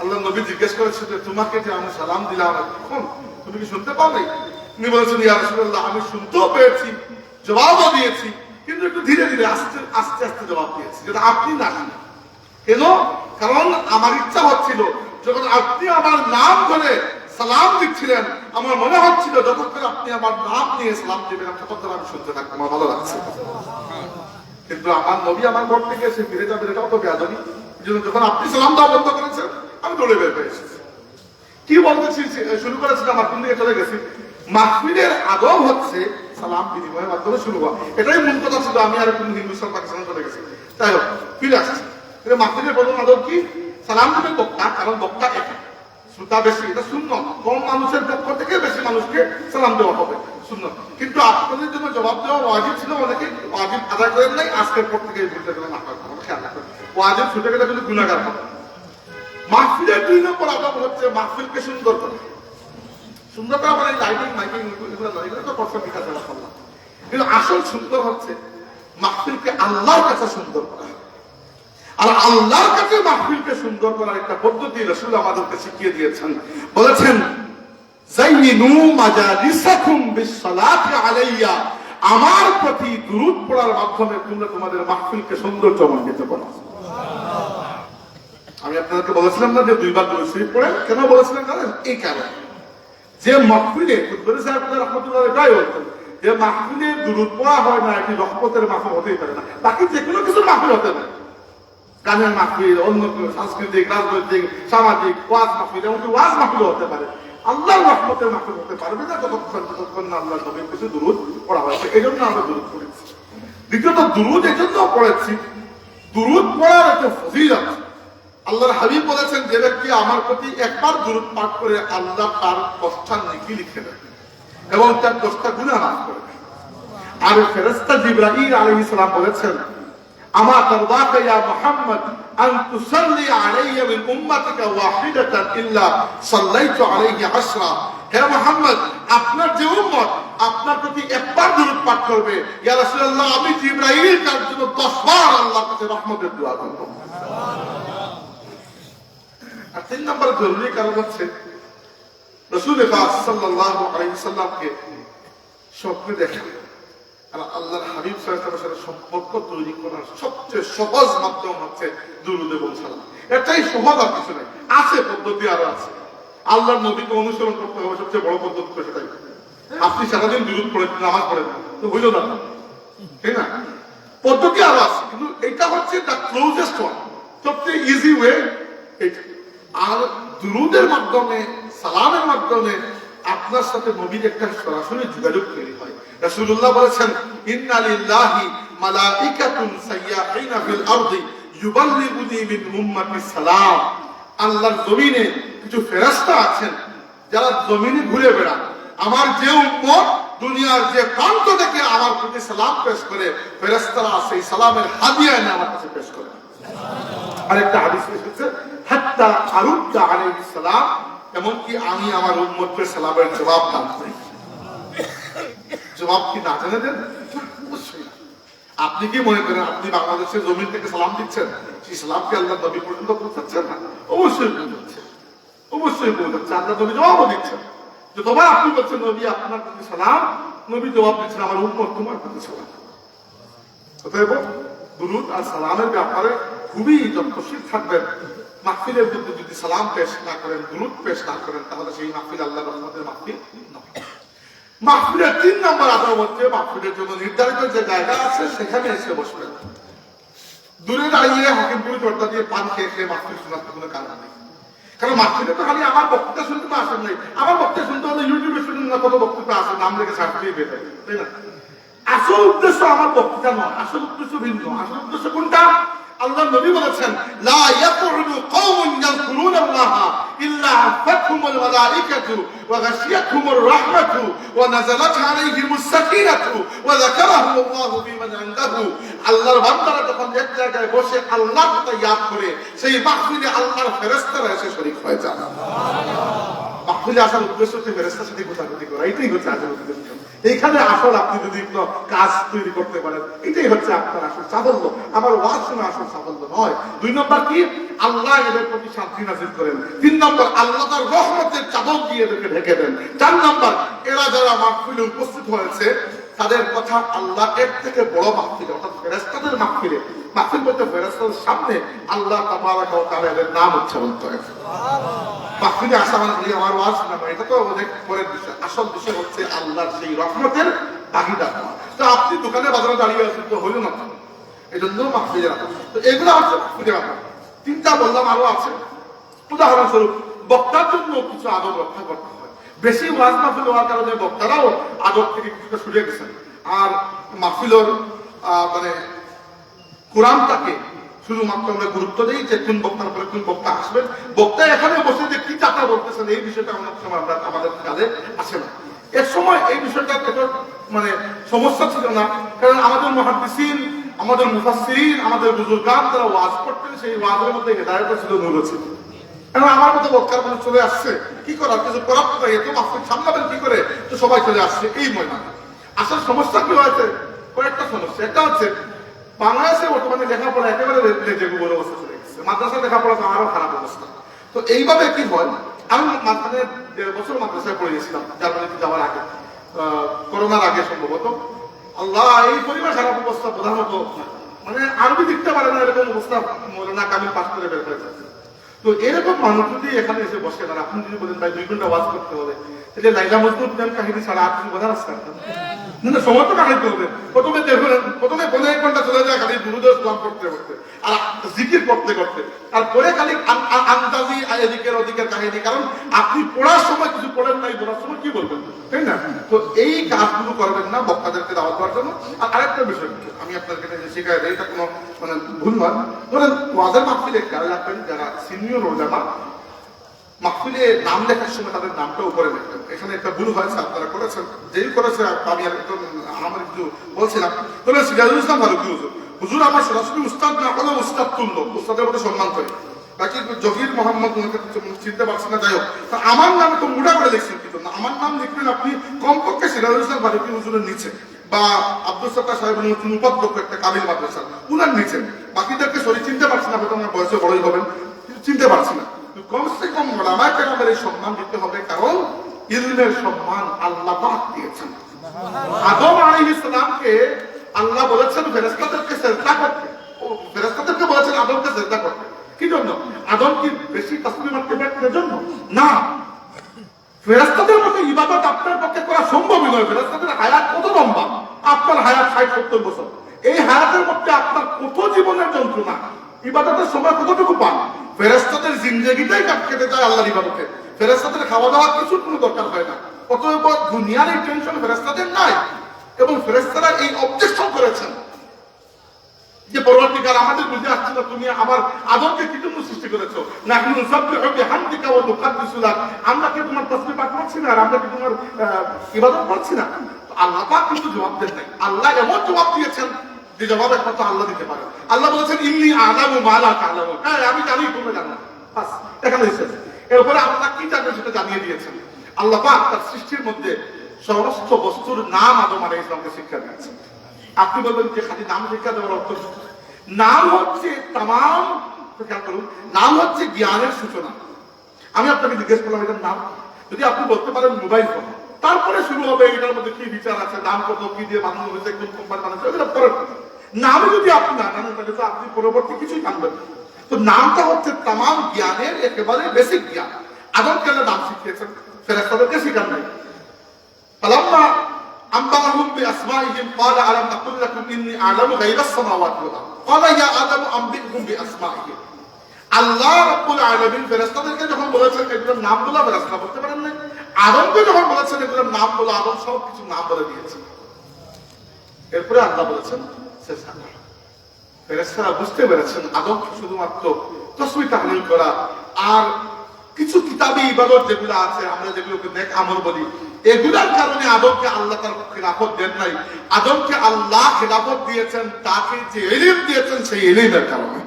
আল্লাহ নবী জিজ্ঞেস করেছেন যে তোমাকে যে আমি সালাম দিলাম এখন তুমি কি শুনতে পাও নাই? তিনি বলেছেন, ইয়া রাসূলুল্লাহ, আমি শুনতেও পেয়েছি, জবাবও দিয়েছি, কিন্তু একটু ধীরে ধীরে আস্তে আস্তে আস্তে জবাব দিয়েছি, যেটা আপনি না শুনে। কেন? কারণ আমার ইচ্ছা হচ্ছিল যখন আপনি আমার নাম ধরে সালাম দিচ্ছিলেন, আমার মনে হচ্ছিল যতক্ষণ আপনি আমার নাম নিয়ে সালাম দিবেন ততক্ষণ আমি শুনতে থাকবো, আমার ভালো লাগছে। কিন্তু আমার নবী আমার ঘর থেকে এসে ফিরে যাবেন, এটাও তো বেয়াদবি। যখন আপনি সালাম দেওয়া বন্ধ করেছেন, আমি দৌড়ে বের হয়ে এসেছি। কি বলতেছি শুরু করেছিলাম, আপনি দিকে চলে গেছি। মাহফিলের আদব হচ্ছে সালাম বিনিময়ের মাধ্যমে শুরু হওয়া, এটাই মূল কথা ছিল। আমি আর কোন হিন্দুস্তান পাকিস্তানে চলে গেছি, তাই হোক ফিরে আসছি। মাহফিলের প্রথম আদব কি? সালাম দেবে বক্তা, কারণ বক্তা একটা শ্রোতা বেশি, এটা শূন্য। কম মানুষের পক্ষ থেকে বেশি মানুষকে সালাম দেওয়া হবে, শূন্য। কিন্তু আপনাদের জন্য জবাব দেওয়া ওয়াজিব ছিল, অনেকে ওয়াজিব আদায় করেন নাই। আজকের পর থেকে এই ভুলটা যেন না হয়, খেয়াল রাখবেন। ওয়াজিব ছুটে গেলে কিন্তু গুনাহগার হবে। মাহফিলের 2 নম্বর আদব হচ্ছে মাহফিলকে সুন্দর করা। সুন্দর করা মানে লাইটিং মাইকিং এগুলো নয়, এগুলো তো কষ্ট বিকাশ দেওয়া সম্ভব। কিন্তু আসল সুন্দর হচ্ছে মাহফিলকে আল্লাহর কাছে সুন্দর করা। আর আল্লাহর কাছে মাহফিলকে সুন্দর করার একটা পদ্ধতি রাসূল আমাদেরকে শিখিয়ে দিয়েছেন। বলেছেন যাইনু মাজালিসাকুম বিসসালাতি আলাইয়া, আমার প্রতি দুরূদ পড়ার মাধ্যমে তোমরা তোমাদের মাহফিলকে সৌন্দর্যমণ্ডিত করো। আমি আপনাদেরকে বলেছিলাম না যে দুইবার দুরূদ শরীফ পড়েন, কেন বলেছিলাম জানেন? এই কারণে যে মাহফিলে কুতুবী সাহেব রাহমাতুল্লাহ আলাইহি বলতেন যে মাহফিলে দুরূদ পড়া হয় না, এটি রহমতের মাহফিল হতেই পারে না। বাকি যে কোনো কিছু মাহফিল হতে পারে, গানের মাহফিল, অন্য কোনো সাংস্কৃতিক, রাজনৈতিক, সামাজিক, ওয়াজ মাহফিল, এমনকি ওয়াজ মাহফিল হতে পারে, আল্লাহর রহমতের মাহফিল হতে পারবে না যতক্ষণ না আল্লাহর নবীর কিছু দুরূদ পড়া হয়েছে। এই জন্য আমরা দুরূদ পড়েছি। দ্বিতীয়ত দুরূদ এই জন্য পড়েছি, দুরূদ পড়ার একটা ফজিলত। আল্লাহর হাবিব বলেছেন যে ব্যক্তি আমার প্রতি একবার দুরূদ পাঠ করে আল্লাহ তার কষ্টার নেকি লিখে দেন এবং তার কষ্টা গুনাহ মাফ করে দেন। আর ফেরেশতা জিবরাইল আলাইহিস সালাম বলেছেন আমা তারদাকা ইয়া মুহাম্মদ আন তুসাল্লি আলাইয়া মিন উম্মাতিকা ওয়াহিদাতান ইল্লা সাল্লাইতু আলাইহি 10। হে মুহাম্মদ, আপনার যে উম্মত আপনার প্রতি একবার দুরূদ পাঠ করবে, ইয়া রাসূলুল্লাহ আমি জিবরাইল তার জন্য 10 বার আল্লাহর কাছে রহমতের দোয়া করব। আর 3 নম্বর জরুরি কারণ হচ্ছে রাসূল পাক সাল্লাল্লাহু আলাইহি ওয়াসাল্লামকে স্বপ্নে দেখা। আর আল্লাহর হাবিব সাল্লাল্লাহু আলাইহি ওয়াসাল্লামের সম্পর্ক তৈরি করার সবচেয়ে সহজ মাধ্যম হচ্ছে দুরূদ এবং সালাম। এটাই সহজ, আর কিছু নাই। আছে পদ্ধতি, আরো আছে। আল্লাহর নবীকে অনুসরণ করতে হবে, সবচেয়ে বড় পদ্ধতি সেটাই। আপনি সারাদিন দুরূদ পড়েন, নামাজ পড়েন তো হইল না, ঠিক না? পদ্ধতি আরো আছে, কিন্তু এটা হচ্ছে দ্য ক্লোজেস্ট ওয়ান, সবচেয়ে ইজি ওয়ে এটা। আর দুরূদের মাধ্যমে, সালামের মাধ্যমে আপনার সাথে নবীর একটা সরাসরি যোগাযোগ তৈরি হয়। রাসূলুল্লাহ বলেছেন ইন্না লিল্লাহি মালাইকাতুন সাইয়াহিনা ফিল আরদি ইউবাল্লিগুনি মিন উম্মতি সালাম। আল্লাহর জমিনে কিছু ফেরেশতা আছেন যারা জমিনে ঘুরে বেড়ান, আমার যে উম্মত দুনিয়ার যে প্রান্ত থেকে আমার প্রতি সালাম পেশ করে, ফেরেশতারা সেই সালামের হাদিয়া এনে আমার কাছে পেশ করে। আরেকটা হাদিস এসেছে হাত্তা আরুদ্দা আলাইহিস সালাম, এমনকি আমি আমার উম্মতের সালামের জবাব দান করি। জবাব কি না জেনে দেন? অবশ্যই। আপনি কি মনে করেন আপনি বাংলাদেশের জমিন থেকে সালাম দিচ্ছেন, সেই সালাম কি আল্লাহ নবী পর্যন্ত পৌঁছাচ্ছেন না? অবশ্যই পৌঁছাচ্ছে, অবশ্যই পৌঁছাচ্ছে। আল্লাহ নবী জবাবও দিচ্ছেন। যতবার আপনি বলছেন নবী আপনার প্রতি সালাম, নবী জবাব দিচ্ছেন আমার উম্মত তোমার প্রতি সালাম। অতএব দুরূদ আর সালামের ব্যাপারে খুবই যত্নশীল থাকবেন। মাহফিলের মধ্যে যদি সালাম পেশ না করেন, দুরূদ পেশ না করেন, তাহলে সেই মাহফিল আল্লাহর রহমতের মাহফিল নয়। মাহফিলের 3 নম্বর আদব হচ্ছে মাহফিলের জন্য নির্ধারিত যে জায়গা আছে সেখানে এসে বসবেন। দূরে দাঁড়িয়ে হাকিমপুরি চর্চা দিয়ে পান খেয়ে খেয়ে মাহফিল শোনার কোনো কারণ নেই। কারণ মাহফিলে তো খালি আমার বক্তৃতা শুনতে তো আসেন নাই, আমার বক্তৃতা শুনতে হলে ইউটিউবে শুনুন না, কত বক্তৃতা আসে, নাম লেগে সার্টিফিকেট পেয়ে থাকে, তাই না? আসল উদ্দেশ্য আমার বক্তৃতা নয়, আসল উদ্দেশ্য ভিন্ন। আসল উদ্দেশ্য কোনটা? আল্লাহ নবী বলেছেন লা ইয়াকুদু কওমুন ইয়াযকুরুনাল্লাহা ইল্লা আফাতহুমুল মালাইকাতু ওয়া গাশিয়াতহুমুর রাহমাতু ওয়া নাযালাত আলাইহিমুস সাকিনাতু ওয়া যাকারাহুমুল্লাহু বিমান ইনদাহু। আল্লাহর বান্দারা যখন এক জায়গায় বসে আল্লাহর কথা ইয়াদ করে, সেই মাহফিলে আল্লাহর ফেরেশতারা এসে শরীক হয়ে যায়। মাহফিলে আসার উদ্দেশ্য হচ্ছে ফেরেশতার সাথে গোটাগুটি করা, এটাই হচ্ছে আসল উদ্দেশ্য। এইখানে আসল আপনি যদি কাজ তৈরি করতে পারেন, এটাই হচ্ছে আপনার আসল সাফল্য। আমার ওয়াজ শোনা আসল সাফল্য নয়। 2 নম্বর কি? আল্লাহ এদের প্রতি শান্তি নাযিল করেন। 3 নম্বর আল্লাহ তার রহমতের চাদর দিয়ে এদেরকে ঢেকে দেন। 4 নম্বর এরা যারা মাহফিলে উপস্থিত হয়েছে তাদের কথা আল্লাহ এর থেকে বড় মাহফিলে, অর্থাৎ ফেরেশতাদের মাহফিলে, মাহফিল বলতে ফেরেশতাদের সামনে আল্লাহ তাবারাকা ওয়া তাআলা এর নাম উচ্চারণ করেন। মাহফিলে আসা মানে আমার ওয়াজ না, এটা তো অনেক পরের বিষয়। আসল বিষয় হচ্ছে আল্লাহর সেই রহমতের ভাগীদার হওয়া। তো আপনি দোকানে বাজারে দাঁড়িয়ে আছেন তো হইল না, এই জন্য মাহফিলে রাখা। তো এগুলো হচ্ছে মাহফিলে রাখা। 3টা বললাম, আরো আছে। উদাহরণস্বরূপ বক্তার জন্য কিছু আদব রক্ষা করতে হয়। বেশি ওয়াজ মাহফিল হওয়ার কারণে বক্তারাও আদব থেকে কিছুটা সরে গেছেন। আর মাহফিলের মানে কোরআনটাকে শুধুমাত্র আমরা গুরুত্ব দিই যে কোন বক্তার পরে কোন বক্তা আসবেন। বক্তা এখানে বসে যে কি চাপা বলতেছেন এই বিষয়টা অনেক সময় আমরা আমাদের কাজে আসে না। এক সময় এই বিষয়টা এত মানে সমস্যা ছিল না, কারণ আমাদের মুহাদ্দিসিন, আমাদের মুফাসসিরিন, আমাদের বুজুর্গান যারা ওয়াজ করতেন সেই ওয়াজের মধ্যে হেদায়েত ছিল, নূর ছিল। কারণ আমার মতো বক্তার মনে চলে আসছে, কি করার, কিছু করার তো এত মাহফিল সামলাবেন কি করে, তো সবাই চলে আসছে এই ময়দানে। আসল সমস্যা কি হয়েছে? কয়েকটা সমস্যা। একটা হচ্ছে বাংলাদেশে বর্তমানে লেখাপড়া একেবারে লেজেগুলোর অবস্থা চলে গেছে, মাদ্রাসা লেখাপড়া তো আরো খারাপ অবস্থা। তো এইভাবে কি হয়, আমি মাঝখানে 1.5 বছর মাদ্রাসায় পড়িয়েছিলাম জার্মানিতে যাওয়ার আগে, করোনার আগে সম্ভবত। আল্লাহ, এই পরিবার খারাপ অবস্থা, প্রধানত মানে আরবি লিখতে পারে না এরকম অবস্থা, মৌলানা কামিল পাস করে বের করে যাচ্ছে। তো এরকম মানুষ যদি এখানে এসে বসেন আর আপনি যদি বলেন ভাই 2 ঘন্টা ওয়াজ করতে হবে, তাহলে লাইলা মজনু কাহিনী ছাড়া আর কিছু বোঝার আসছে না, সময় তো কাহিনী হবে। প্রথমে দেখবেন, প্রথমে 1 ঘন্টা চলে যায় খালি দুরূদ সালাম করতে করতে আর জিকির করতে করতে, আর পরে খালি আন্দাজি এদিকের ওদিকের কাহিনী। কারণ আপনি পড়ার সময় কিছু পড়েন নাই, পড়ার সময় কি বলবেন, তাই না? তো এই কাজগুলো করবেন না বক্তাদেরকে দাওয়াত দেওয়ার জন্য। আর আরেকটা বিষয় আমি আপনাদেরকে শেখাই দেয়, এটা কোনো মানে ভুল নয়। ধরেন ওয়াজের মাহফিলে খেয়াল রাখবেন, যারা সিনিয়র ওলামা মাহফিলে নাম লেখার সময় তাদের নামটা উপরে লিখবেন। এখানে একটা ভুল হয়েছে, আপনারা করেছেন, যেই করেছে আমি আর আমার কিছু বলছিলাম। তবে সিরাজুল ইসলাম ফারুকী হুজুর, হুজুর আমার সরাসরি উস্তাদ না হলেও উস্তাদ তুল্য, উস্তাদের মধ্যে সম্মান করে। বাকি জহির মোহাম্মদ চিনতে পারছি না, যাই হোক আমার নাম তো মোটা করে লিখছেন, কিন্তু আমার নাম লিখবেন আপনি কমপক্ষে সিরাজুল ইসলাম ফারুকী হুজুরের নিচে, বা আব্দুল সত্তার সাহেবের নতুন উপাধ্যক্ষ একটা কাবিল মাদ্রাসা উনার নিচে। বাকিদেরকে সরি চিনতে পারছি না, হয়তো আমার বয়সে বড়ই হবেন, কিন্তু চিনতে পারছি না। কমসে কম ওলামায়ে কেরামের এই সম্মান দিতে হবে, কারণ ইলমের সম্মান আল্লাহ পাক দিয়েছেন। আদম আলাইহিস সালামকে আল্লাহ বলেছেন ফেরেশতাদেরকে সিজদা করতে, ও ফেরেশতাদেরকে বলেছেন আদমকে সিজদা করতে। কি জন্য? আদম কি বেশি তাসবিহ মারতে পারতেন জন্য না, ফেরেশতাদের মতো ইবাদত আপনার পক্ষে করা সম্ভবই নয়। ফেরেশতাদের হায়াত কত লম্বা, আপনার হায়াত 60-70 বছর। এই হায়াতের মধ্যে আপনার কত জীবনের যন্ত্রণা, ইবাদতের সময় কতটুকু পান। ফেরেশতাদের জিন্দেগিটাই কেটে যায় আল্লাহর ইবাদতে। ফেরেশতাদের খাওয়া দাওয়া কিছুর কোনো দরকার হয় না, অতএব দুনিয়ার এই টেনশন ফেরেশতাদের নাই। এবং ফেরেশতারা এই অবজেকশন করেছেন যে পরবর্তীকাল আমাদের বুঝে আসছে না, তুমি আমার আদমকে কি জন্য সৃষ্টি করেছো, নাহনু নুসাব্বিহু বিহামদিকা ওয়া নুকাদ্দিসু লাক, আমরা কি তোমার তাসবিহ পাঠ করছি না, আর আমরা কি তোমার ইবাদত করছি না? আল্লাহ পাক কিন্তু জবাব দেন নাই। আল্লাহ এমন জবাব দিয়েছেন যে জবাব একমাত্র আল্লাহ দিতে পারে। আল্লাহ বলেছেন ইন্নী আ'লামু মা লা তা'লামুন, হ্যাঁ আমি জানি তোমরা জানো না, বাস এখানে এসেছে। এরপরে আল্লাহ কি জানেন সেটা জানিয়ে দিয়েছেন। আল্লাহ পাক তার সৃষ্টির মধ্যে সমস্ত বস্তুর নাম আদম আলাইহিস সালামকে শিক্ষা দিয়েছেন। আপনি বলবেন যে খালি নাম শিক্ষা দেওয়ার অর্থ, নাম হচ্ছে তামাম, নাম হচ্ছে জ্ঞানের সূচনা। আমি আপনাকে জিজ্ঞেস করলাম এটার নাম, যদি আপনি বলতে পারেন মোবাইল ফোন, তারপরে শুরু হবে এটার মধ্যে কি বিচার আছে, দাম কত, কি দিয়ে বানানো হয়েছে, কোন কোম্পানি বানাচ্ছে, এগুলো পরের কথা। নাম যদি আপনি না জানেন তাহলে তো আপনি পরবর্তী কিছুই জানবেন না। তো নামটা হচ্ছে তামাম জ্ঞানের একেবারে বেসিক জ্ঞান। আদমকে আল্লাহ নাম শিখিয়েছেন, ফেরেশতাদেরকে শিখান নাই। ফালাম্মা أنبأهم بأسمائهم قال ألم أقل لكم إني أعلم غيب السماوات والأرض قال يا آدم أنبئهم بأسمائهم। আল্লাহ রাব্বুল আলামিন ফেরেশতাদেরকে যখন বলেছেন এগুলোর নাম বলা, ফেরেশতারা বলতে পারেন না। আদমকে যখন বলেছেন এগুলোর নাম বলা, আদম সব কিছু নাম বলে দিয়েছেন। এরপরে আল্লাহ বলেছেন সিজদা করো। ফেরেশতারা বুঝতে পেরেছেন আদম শুধুমাত্র তাসবিহ তাহলিল করা আর কিছু কিতাবী ইবাদত যেগুলো আছে, আমরা যেগুলোকে নেক আমল বলি, এগুলার কারণে আদমকে আল্লাহ তার খিলাফত দেন নাই। আদমকে আল্লাহ খিলাফত দিয়েছেন তাকে যে ইলম দিয়েছেন সেই ইলমের কারণে।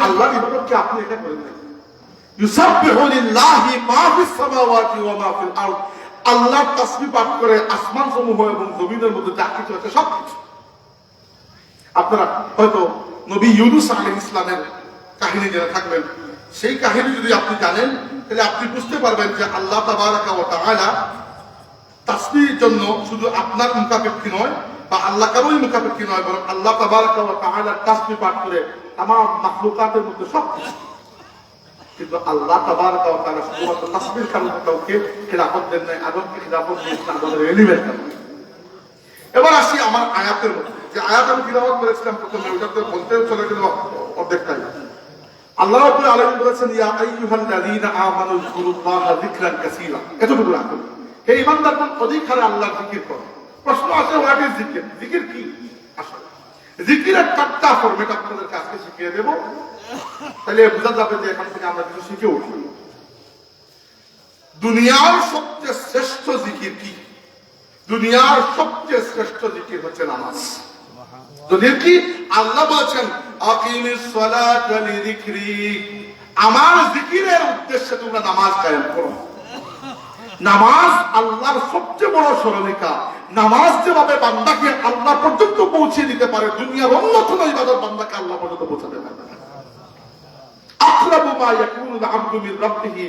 আল্লাহর ইবাদতকে আপনি এটা করেন নাই। ইউসাব্বিহু লিল্লাহি মা ফিস সামাওয়াতি ওয়া মা ফিল আরদ, আল্লাহর তাসবিহ পাঠ করে আসমান সমূহ এবং জমিনের মধ্যে যা কিছু আছে সবকিছু। আপনারা হয়তো নবী ইউনূস আলাইহিস সালামের কাহিনী জেনে থাকবেন। সেই কাহিনী যদি আপনি জানেন তাহলে আপনি বুঝতে পারবেন যে আল্লাহ তাবারাকা ওয়া তাআলা তাসবিহের জন্য শুধু আপনার মুখাপেক্ষী নয় বা আল্লাহ কারোই মুখাপেক্ষী নয়, বরং আল্লাহ তাবারাকা ওয়া তাআলা তাসবিহ পাঠ করে তামাম মাখলুকাতের মধ্যে সবকিছু। কিন্তু আল্লাহ তাবারাকা ওয়া তাআলা শুধুমাত্র তাসবিহের কারণে কাউকে খিলাফত দেন নাই, আদমকে খিলাফত দিয়েছেন আমাদের ইলমের কারণে। এবার আসি আমার আয়াতের মধ্যে, যে আয়াত আমি তিলাওয়াত করেছিলাম প্রথমে, ওটাতে বলতে চলে গেল অর্ধেকটাই। আল্লাহ রাব্বুল আলামিন বলেছেন ইয়া আইয়ুহাল্লাযীনা আমানু যিকুরুল্লাহা যিকরান কাসীরা, এতটুকু রাখুন। হে ঈমানদারগণ, অধিক হারে আল্লাহর জিকির করো। প্রশ্ন আছে হোয়াট ইজ জিকির? জিকির কি? আসলে জিকিরের 4টা ফরম্যাট আপনাদেরকে আজকে শিখিয়ে দেব, তাহলে বোঝা যাবে যে এখান থেকে আমরা কিছু শিখে উঠি। দুনিয়ার সবচেয়ে শ্রেষ্ঠ জিকির কি? দুনিয়ার সবচেয়ে শ্রেষ্ঠ জিকির হচ্ছে নামাজ। দলিল কি? আল্লাহ বলেছেন আকিমিস সালাতা লিযিকরি, আমার জিকিরের উদ্দেশ্যে তোমরা নামাজ কায়েম করো। নামাজ আল্লাহর সবচেয়ে বড় স্মরণিকা। নামাজ যেভাবে বান্দাকে আল্লাহ পর্যন্ত পৌঁছে দিতে পারে, দুনিয়ার অন্য কোন ইবাদত বান্দাকে আল্লাহ পর্যন্ত পৌঁছাতে পারে না। আকরাবু মা ইয়াকুনুল আবদু মিন রাব্বিহি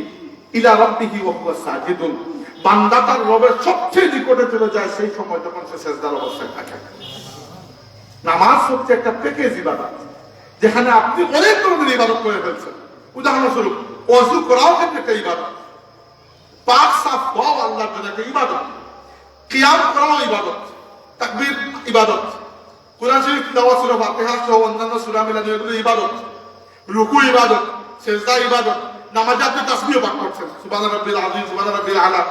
ইলা রাব্বিহি ওয়া হুয়া সাজিদুন, বান্দা তার রবের সবচেয়ে নিকটে চলে যায় সেই সময় যখন সে সিজদার অবস্থায় থাকে। নামাজ হচ্ছে একটা প্যাকেজ ইবাদত, যেখানে আপনি অনেক ধরনের ইবাদত করে ফেলছেন। উদাহরণস্বরূপ ওযু করাও কিন্তু একটা ইবাদত, পাক সাফ হওয়া আল্লাহর জন্য একটা ইবাদত, কিয়াম করাও ইবাদত, তাকবীর ইবাদত, কুরআন শরীফ তিলাওয়াত, সূরা ফাতিহা সহ অন্যান্য সূরা মিলানো এগুলো ইবাদত, রুকু ইবাদত, সিজদা ইবাদত। নামাজে আপনি তাসবিহ পাঠ করছেন, সুবহান রাব্বিল আযীম, সুবহান রাব্বিল আলা।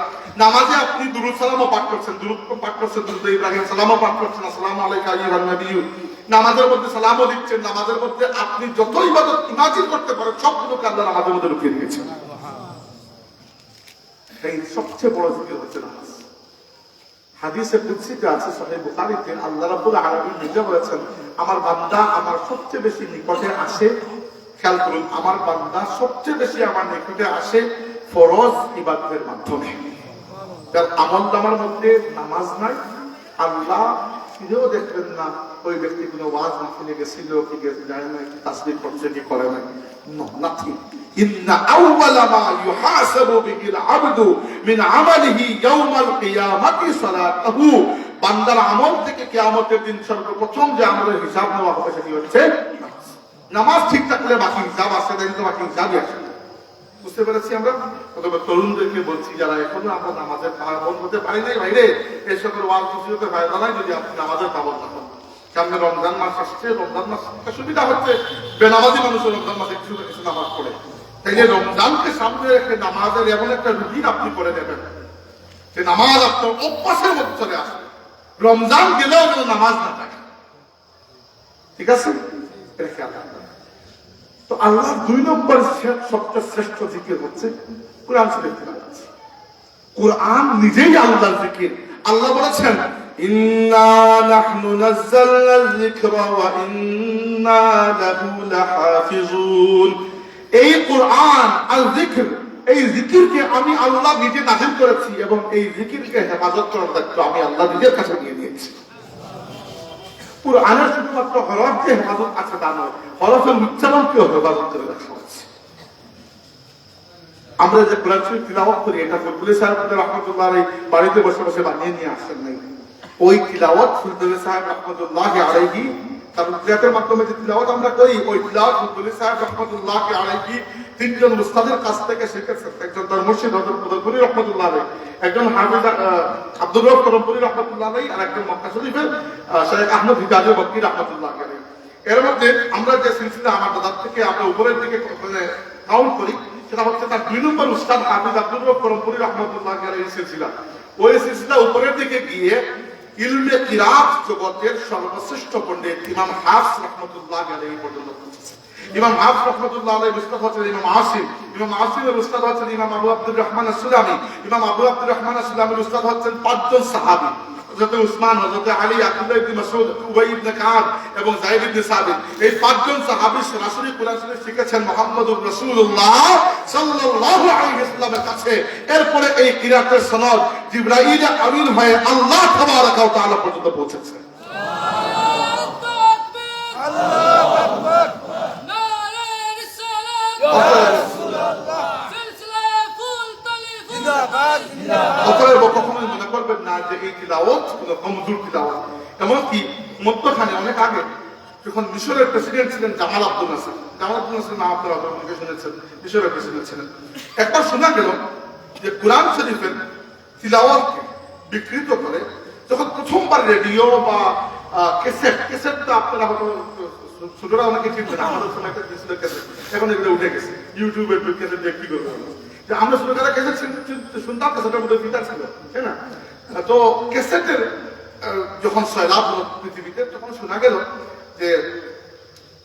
নামাজে আপনি দুরূদ সালামও পাঠ করছেন, দুরূদ পাঠ করছেন, দুরূদ ইব্রাহিম সালামও পাঠ করছেন, আসসালামু আলাইকা আইয়ুহান নাবিয়্যু। নামাজের মধ্যে সালামও দিচ্ছেন, নামাজের মধ্যে আপনি যত ইবাদত ইমাজিন করতে পারেন সবগুলোকে আল্লাহ নামাজের মধ্যে ঢুকিয়ে দিয়েছেন। এই সবচেয়ে বড় জিকির হচ্ছে নামাজ। হাদিসে কুদসিতে আছে সহিহ বুখারীতে, আল্লাহ রাব্বুল আলামিন নিজে বলেছেন, আমার বান্দা আমার সবচেয়ে বেশি নিকটে আসে, খেয়াল করুন, আমার বান্দা সবচেয়ে বেশি আমার নিকটে আসে ফরজ ইবাদতের মাধ্যমে। তার আমলনামার মধ্যে নামাজ নাই, আল্লাহ ফিরেও দেখবেন না ওই ব্যক্তি কোনো ওয়াজ মাহফিলে গেছিল কি যায় নাই, তাসবিহ করছে কি করে নাই, নাথিং। ইন্না আউওয়ালা মা ইউহাসাবু বিহিল আবদু মিন আমালিহি ইয়াউমাল কিয়ামাতি সালাতুহু, বান্দার আমল থেকে কিয়ামতের দিন সর্বপ্রথম যে আমলের হিসাব নেওয়া হবে সেটি হচ্ছে নামাজ। নামাজ ঠিক থাকলে বাকি হিসাব আসে, তাই তো বাকি হিসাবই আসে। বুঝতে পেরেছি আমরা? অথবা তরুণদেরকে বলছি যারা এখনো আমরা নামাজের পাবন হতে পারি নাই, ভাইরে এই সকল ওয়াজ নসিহতের ফায়দা নাই যদি আপনি নামাজের পাবন না হন। সামনে রমজান মাস আসছে, রমজান মাস একটা সুবিধা হচ্ছে বেনামাজি মানুষের রমজান মাসে কিছু কিছু নামাজ পড়ে, তাইলে রমজানকে সামনে রেখে নামাজের এমন একটা রুটিন আপনি করে দেবেন যে নামাজ আপনার অভ্যাসের মধ্যে চলে আসে, রমজান গেলেও যেন নামাজ না থাকে। ঠিক আছে? এটা খেয়াল রাখবেন। তো আল্লাহর 2 নম্বর সবচেয়ে শ্রেষ্ঠ জিকির হচ্ছে কুরআন শরীফ তেলাওয়াত। কুরআন নিজেই আল্লাহর জিকির। আল্লাহ বলেছেন, ইন্না নাহনু নাযালনা যিকরা ওয়া ইন্না লাহু লাহাফিজুন। এই কুরআন আল যিকর, এই জিকিরকে আমি আল্লাহ নিজে নাযিল করেছি এবং এই জিকিরকে হেফাজত করার দায়িত্ব আমি আল্লাহ নিজের কাছে নিয়ে নিয়েছি। কুরআনের শুধুমাত্র হরফ যে হেফাজত আছে তা নয়, হরফের উচ্চারণকেও হেফাজত করে রাখা হচ্ছে। আমরা যে কোরআন শরীফ তিলাওয়াত করি, এটা ফুলতুলি সাহেব রাহমাতুল্লাহ আলাইহি বাড়িতে বসে বসে বানিয়ে নিয়ে আসেন নাই। ওই তিলাওয়াত ফুলতুলি সাহেব রাহমাতুল্লাহ আলাইহি তার উদ্যাতের মাধ্যমে যে তিলাওয়াত আমরা করি, ওই তিলাওয়াত ফুলতুলি সাহেব রাহমাতুল্লাহ আলাইহি 3 জন উস্তাদের কাছ থেকে শিখেছেন। একজন তার মুর্শিদ হযরত কুদরপুরি রাহমাতুল্লাহ আলাইহি, একজন হাফেজ আব্দুর রব কুদরপুরি রাহমাতুল্লাহ আলাইহি, আর একজন মক্কা শরীফের শেখ আহমদ হিজাজি বক্কি রাহমাতুল্লাহ আলাইহি। এর মধ্যে আমরা যে সিলসিলা আমার দাদার থেকে আমরা উপরের দিকে কাউন্ট করি, সেটা হচ্ছে তার 2 নম্বর উস্তাদ হাফেজ আব্দুর রব কুদরপুরি রাহমাতুল্লাহ আলাইহি সিলসিলা। ওই সিলসিলা উপরের দিকে গিয়ে ইলমে কিরাত জগতের সর্বশ্রেষ্ঠ পণ্ডিত ইমাম হাফস রাহমাতুল্লাহ আলাইহি পর্যন্ত পৌঁছেছে। ইমাম হাফস রাহমাতুল্লাহ আলাইহি উস্তাদ হচ্ছেন ইমাম আসিম, ইমাম আসিমের উস্তাদ হচ্ছেন ইমাম আবু আব্দুর রহমান আসলামী, ইমাম আবু আব্দুর রহমান আসলামীর উস্তাদ হচ্ছেন 5 জন সাহাবী, হযরত উসমান, হযরত আলী, আব্দুল্লাহ ইবনে মাসউদ, উবাই ইবনে কাব এবং যায়েদ ইবনে সাবিত। এই 5 জন সাহাবী সরাসরি কুরআন শরীফ শিখেছেন মুহাম্মদুর রাসূলুল্লাহ সাল্লাল্লাহু আলাইহি ওয়াসাল্লামের কাছে। এরপরে এই কিরাতের সনদ জিবরাইল আমিন হয়ে আল্লাহ তাবারাক ওয়া তাআলা পর্যন্ত পৌঁছেছে। আল্লাহু আকবার, নারে রিসালাত, ইয়া রাসূলুল্লাহ, সিলসিলা ফুলতলি জিন্দাবাদ জিন্দাবাদ। অতএব কখনোই মনে করবেন না যে এই তিলাওয়াত কোনো কমজোর তিলাওয়াত। এমনকি মধ্যখানে অনেক আগে যখন মিশরের প্রেসিডেন্ট ছিলেন জামাল আব্দুল নাসির, জামাল আব্দুল নাসির নাম আপনারা অনেকে শুনেছেন, মিশরের প্রেসিডেন্ট ছিলেন। একবার শোনা গেল যে কুরআন শরীফের তিলাওয়াতকে বিকৃত করে যখন প্রথমবার রেডিও বা ক্যাসেটটা আপনারা হয়তো ছোটরা অনেকে চিনবেন, আমাদের সময় একটা দিয়েছিল ক্যাসেট, এখন এগুলো উঠে গেছে, ইউটিউবের ক্যাসেট দিয়ে কি করবে। আমরা ছোটবেলা ক্যাসেট শুনতাম, ক্যাসেটের মধ্যে গিটার ছিল, তাই না? তো ক্যাসেটের যখন সয়লাভ হলো পৃথিবীতে, তখন শোনা গেল যে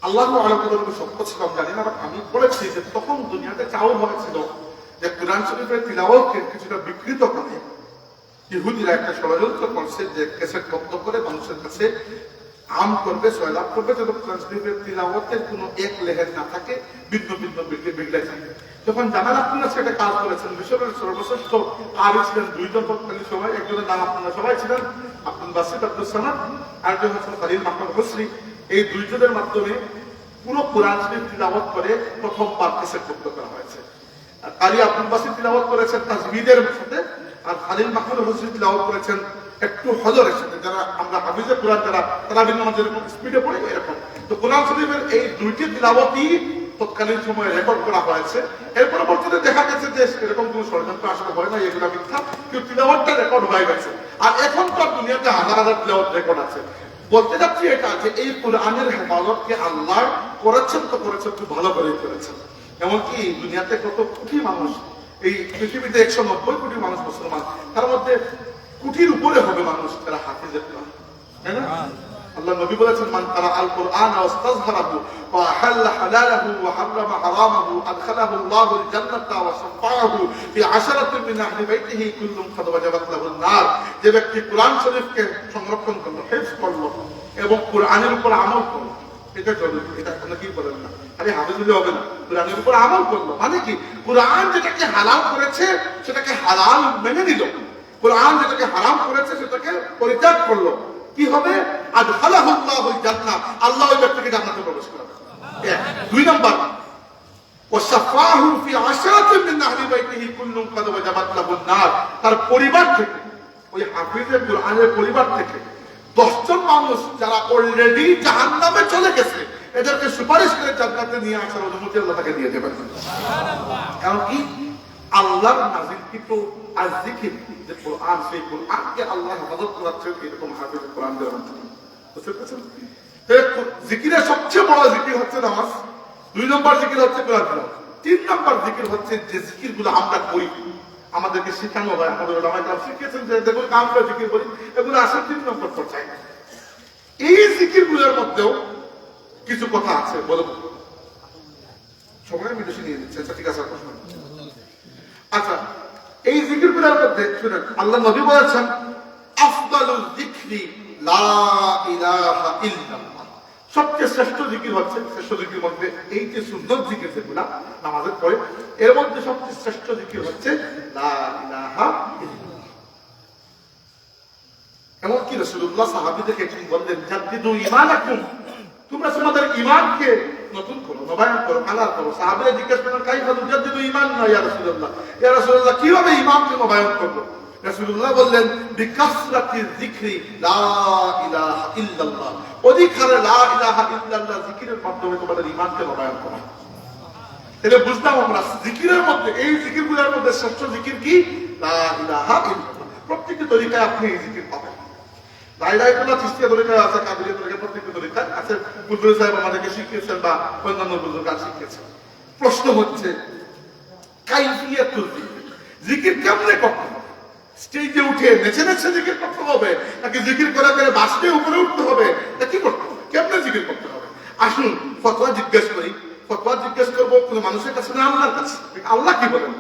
আল্লাহ আলাদা সত্য ছিল জানি না, আমি বলেছি যে তখন দুনিয়াতে চাউর হয়েছিল যে কুরআন শরীফের তিলাওয়াতকে কিছুটা বিকৃত করে ইহুদিরা একটা ষড়যন্ত্র করছে যে ক্যাসেট বন্ধ করে মানুষের কাছে আম করবে, সয়লাভ করবে, যেন কুরআন শরীফের তিলাওয়াতের কোনো এক লেহের না থাকে, ভিন্ন ভিন্ন বিগড়ে থাকে। যখন জামাল আব্দুল নাসির একটা কাজ করেছেন, মিশরের সর্বশ্রেষ্ঠ কারি ছিলেন 2 জন তৎকালীন সময়, একজনের নাম আপনারা সবাই ছিলেন, আব্দুল বাসিত আব্দুল সামাদ, আরেকজন হচ্ছেন খালিল মাহমুদ হোসরি। এই দুইজনের মাধ্যমে পুরো কোরআন শরীফ তিলাওয়াত করে প্রথমবার ক্যাসেট মুক্ত করা হয়েছে। কারি আব্দুল বাসিত তিলাওয়াত করেছেন তাজবিদের সাথে, আর খালিল মাহমুদ হোসরি তিলাওয়াত করেছেন একটু হজরের সাথে। যারা আমরা হাফিজে কোরআন যারা তারাবির নামাজ যেরকম স্পিডে পড়ে এরকম, তো কোরআন শরীফের এই দুইটি তিলাওয়াতই তৎকালীন সময়ে রেকর্ড করা হয়েছে। এর পরবর্তীতে দেখা গেছে যে এরকম কোন ষড়যন্ত্র আসলে হয় না, এগুলো মিথ্যা, কিন্তু তিলাওয়াতটা রেকর্ড হয়ে গেছে। আর এখন তো দুনিয়াতে হাজার হাজার তিলাওয়াত রেকর্ড আছে। বলতে যাচ্ছি এটা যে এই কোরআনের হেফাজতকে আল্লাহ করেছেন, তো করেছেন খুব ভালো করে করেছেন। এমনকি দুনিয়াতে কত কোটি মানুষ, এই পৃথিবীতে 190 কোটি মানুষ মুসলমান, তার মধ্যে কোটির উপরে হবে মানুষ যারা হাফিজে কোরআন, তাই না? আল্লাহ নবী বলেছেন, মান তারা আল কোরআন ওয়াস্তাযহারাহু ওয়া আহাল্লা হালালাহু ওয়া হারামা হারামাহু আদখালাহু আল্লাহুল জান্নাতা ওয়া সাফাহু ফি আশরাতিন মিন আহলি বাইতিহি কুল্লুম কাদ ওয়াজাবাত লাহুন নার। যে ব্যক্তি কোরআন শরীফকে সংরক্ষণ করলো, হিফজ করলো এবং কোরআনের উপর আমল করলো, এটা জরুরি। এটা কোনো কি বলেন না, আরে হাফেজ হলে হবে না, কোরআনের উপর আমল করলো মানে কি? কোরআন যেটাকে হালাল করেছে সেটাকে হালাল মেনে নিল, কোরআন যেটাকে হারাম করেছে সেটাকে পরিত্যাগ করলো। কি হবে? আদখালাহু আল্লাহুল জান্নাহ, আল্লাহ ওই ব্যক্তিকে জান্নাতে প্রবেশ করাবে। দুই নাম্বার, ওয়া সাফাহু ফি আশরাতিন মিন আহলি বাইতিহি কুল্লুম কাদ ওয়াজাবাত লাহুন নার। তার পরিবার থেকে, ওই হাফিজে কোরআনের পরিবার থেকে 10 জন মানুষ যারা অলরেডি জাহান্নামে চলে গেছে, এদেরকে সুপারিশ করে জান্নাতে নিয়ে আসার অনুমতি আল্লাহ তাকে দিয়ে দেবেন। কারণ কি? আল্লাহর নাযিলকৃত আয-যিকির যে কোরআন, সেই কোরআনকে আল্লাহ হেফাজত করাচ্ছেন এরকম হাফিজ কোরআনদের মাধ্যমে। বুঝতে পারছেন? জিকিরের সবচেয়ে বড় জিকির হচ্ছে নামাজ, 2 নম্বর জিকির হচ্ছে কোরআন তেলাওয়াত, 3 নম্বর জিকির হচ্ছে যে জিকিরগুলো আমরা করি, আমাদেরকে শেখানো হয়, আমাদের ওলামায়ে কেরাম শিখিয়েছেন যে দেখুন আমরা জিকির করি, এগুলো আসলে 3 নম্বর পর্যায়ে। এই জিকিরগুলোর মধ্যেও কিছু কথা আছে, বলবো সময় আমি বেশি নিয়ে নিচ্ছি। আচ্ছা ঠিক আছে, আচ্ছা এই জিকিরগুলোর মধ্যে শুনেন, আল্লাহ নবী বলেছেন আফদালুল যিকরি লা ইলাহা ইল্লাল্লাহ। সবচেয়ে শ্রেষ্ঠ জিকির হচ্ছে, শ্রেষ্ঠ জিকির মধ্যে এই যে সুন্নত জিকির যেগুলা নামাজের পরে, এর মধ্যে সবচেয়ে শ্রেষ্ঠ জিকির হচ্ছে লা ইলাহা ইল্লাল্লাহ। এমনকি রাসূলুল্লাহ সাহাবীদেরকে একদিন বললেন, জাদ্দিদু ঈমানাকুম, তোমরা তোমাদের ঈমানকে নতুন করো, নবায়ন করো, হালাল করো। সাহাবীরা জিজ্ঞেস করলেন, কাইফা নুজাদ্দিদু ঈমাননা ইয়া রাসূলুল্লাহ, ইয়া রাসূলুল্লাহ কিভাবে ঈমানকে নবায়ন করব? রাসূলুল্লাহ বললেন, বিকাসরাতি যিকরি লা ইলাহা ইল্লাল্লাহ, অধিক হারে লা ইলাহা ইল্লাল্লাহ জিকিরের মাধ্যমে তোমাদের ঈমানকে নবায়ন করা। তাহলে বুঝলাম আমরা জিকিরের মধ্যে, এই জিকিরগুলোর মধ্যে শ্রেষ্ঠ জিকির কি? লা ইলাহা ইল্লাল্লাহ। প্রত্যেকটি তরিকায় আপনি এই জিকির পাবেন। লা ইলাহা ইল্লাল্লাহ চিশতিয়া তরিকায় আছে, কাদেরিয়া তরিকায়, প্রত্যেকটি তরিকায় আছে। বুজুর্গ সাহেব আমাদেরকে শিখিয়েছেন বা অন্যান্য বুজুর্গ শিখিয়েছেন। প্রশ্ন হচ্ছে কাইফিয়াতুল জিকির, জিকির কেমনে করতে হবে? স্টেজে উঠে নেচে নেচে জিকির করতে হবে, নাকি জিকির করে করে বাসতে উপরে উঠতে হবে, তা কি করতে হবে? কেমনে জিকির করতে হবে? আসুন ফতোয়া জিজ্ঞেস করি। ফতোয়া জিজ্ঞেস করবো কোন মানুষের কাছে না আল্লাহর কাছে। আল্লাহ কি বলেন?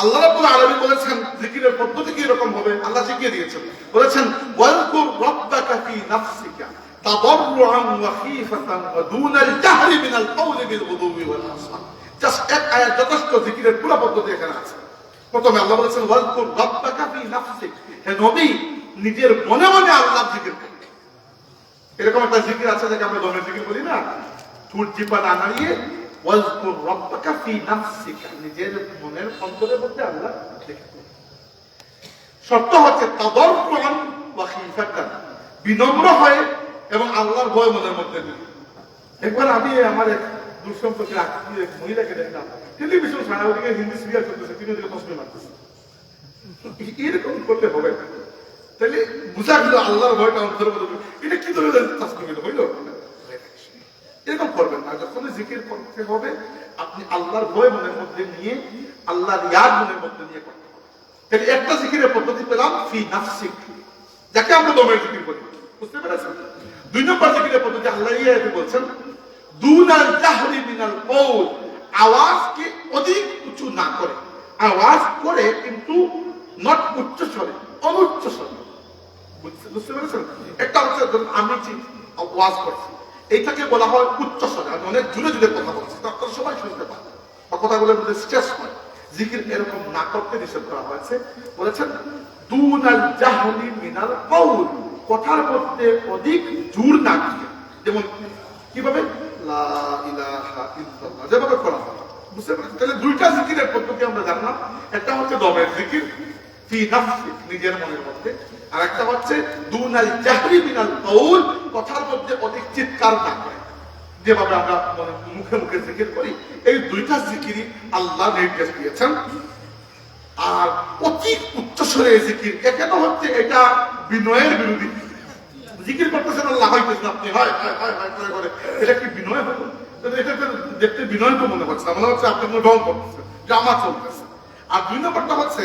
আল্লাহ রাব্বুল আলামিন বলেছেন জিকিরের পদ্ধতি কি রকম হবে, আল্লাহ শিখিয়ে দিয়েছেন। বলেছেন, ওয়াজকুর রাব্বাকা ফি নাফসিকা তাদাররুআন ওয়া খীফাতান ওয়া দুনাল জাহরি মিনাল কওলি বিল গুদুবি ওয়াল আসাল। জাস্ট এক আয়াত যথেষ্ট, জিকিরের পুরো পদ্ধতি এখানে আছে। প্রথমে আল্লাহ বলেছেন, ওয়াজকুর রাব্বাকা ফি নাফসিক, হে নবী নিজের মনে মনে আল্লাহর জিকির করুন। এরকম একটা জিকির আছে যাকে আমরা দমের জিকির বলি না, ঠোঁট জিহ্বা না নাড়িয়ে ওয়াজকুর রাব্বাকা ফি নাফসিকা, নিজের মনের অন্তরের মধ্যে আল্লাহ জিকির করুন। শর্ত হচ্ছে তাদাররুআন ওয়া খীফাতান, বিনম্র হয় এবং আল্লাহর ভয় মনের মধ্যে নিয়ে। একবার আমি আমার এক দূরসম্পর্কের আত্মীয় এক মহিলাকে দেখলাম, টেলিভিশন ছাড়া ওদিকে হিন্দি সিরিয়াল চলতেছে, তিনি ওদিকে তসবিহ মারতেছে। এরকম করতে হবে না। তাহলে বুঝা গেল আল্লাহর ভয়টা অন্তরের মধ্যে। এটা কি ধরনের তসবিহ হইল? এরকম করবেন না। যখন জিকির করতে হবে আপনি আল্লাহর ভয় মনের মধ্যে নিয়ে, আল্লাহর ইয়াদ মনের মধ্যে নিয়ে করতে হবে। তাহলে একটা জিকিরের পদ্ধতি পেলাম ফি নাফসিক, যাকে আমরা দমের জিকির বলি। বুঝতে পেরেছেন? 2 নম্বর জিকিরের পদ্ধতি আল্লাহ ইয়াতে বলছেন, দুনাল জাহরি মিনাল কওল, আওয়াজকে অধিক উঁচু না করে, আওয়াজ করে কিন্তু নট উচ্চ স্বরে, অনুচ্চ স্বরে। বুঝতে পেরেছেন? একটা হচ্ছে আমি আওয়াজ করছি, এইটাকে বলা হয় উচ্চ স্বরে। আমি অনেক জুড়ে জুড়ে কথা বলছি, আপনারা সবাই শুনতে পান, কথাগুলোর মধ্যে স্ট্রেস হয়। জিকির এরকম না করতে নিষেধ করা হয়েছে। বলেছেন দুনাল জাহরি মিনাল কওল, কথার মধ্যে অধিক জোর না দিয়ে, যেমন কিভাবে লা ইলাহা ইল্লাল্লাহ যেভাবে করা হয়, বুঝতে পারছেন? তাহলে দুইটা জিকিরের পদ্ধতি আমরা জানলাম, একটা হচ্ছে দমের জিকির ফি নাফসি, নিজের মনের মধ্যে, আর একটা হচ্ছে দুনাল জাহরি মিনাল কাউল, কথার মধ্যে অধিক চিৎকার না করে, যেভাবে আমরা মুখে মুখে জিকির করি। এই দুইটা জিকিরই আল্লাহ নির্দেশ দিয়েছেন। আর অতি উচ্চস্বরে জিকির কেন হচ্ছে? এটা বিনয়ের বিরোধী। জিকির করতেছেন আল্লাহ হইতেছেন আপনি, হয় হয় হয় হয় করে করে, এটা কি বিনয় হলো? এটা দেখতে বিনয় তো মনে হচ্ছে না, মনে হচ্ছে আপনি রং করতেছেন, ড্রামা চলতেছে। আর দুই নম্বরটা হচ্ছে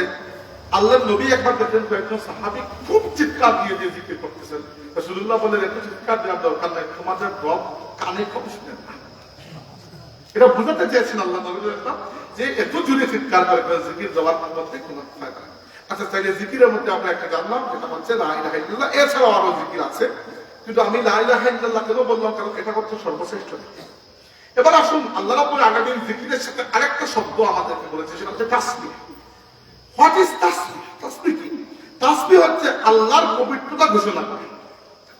আল্লাহর নবী একবার দেখলেন কয়েকজন সাহাবী খুব চিৎকার দিয়ে দিয়ে জিকির করতেছেন। রাসূলুল্লাহ বলেন, এত চিৎকার দেওয়ার দরকার নাই, তোমাদের রব কানে কম শুনেন না। এটা বুঝাতে চেয়েছেন আল্লাহ নবী যে এত জোরে চিৎকার করে জিকির দেওয়ার মধ্যে কোনো ফায়দা নেই। আচ্ছা, তাইলে জিকিরের মধ্যে আমরা একটা জানলাম, যেটা হচ্ছে লা ইলাহা ইল্লাল্লাহ। এছাড়াও আরো জিকির আছে, কিন্তু আমি লা ইলাহা ইল্লাল্লাহ কেন বললাম, কারণ এটা হচ্ছে সর্বশ্রেষ্ঠ জিকির। এবার আসুন, আল্লাহ রাব্বুল আলামিন জিকিরের সাথে আরেকটা শব্দ আমাদেরকে বলেছে, সেটা হচ্ছে তাসবিহ। What is তাসবিহ? তাসবিহ কি? তাসবিহ হচ্ছে আল্লাহর পবিত্রতা ঘোষণা করা।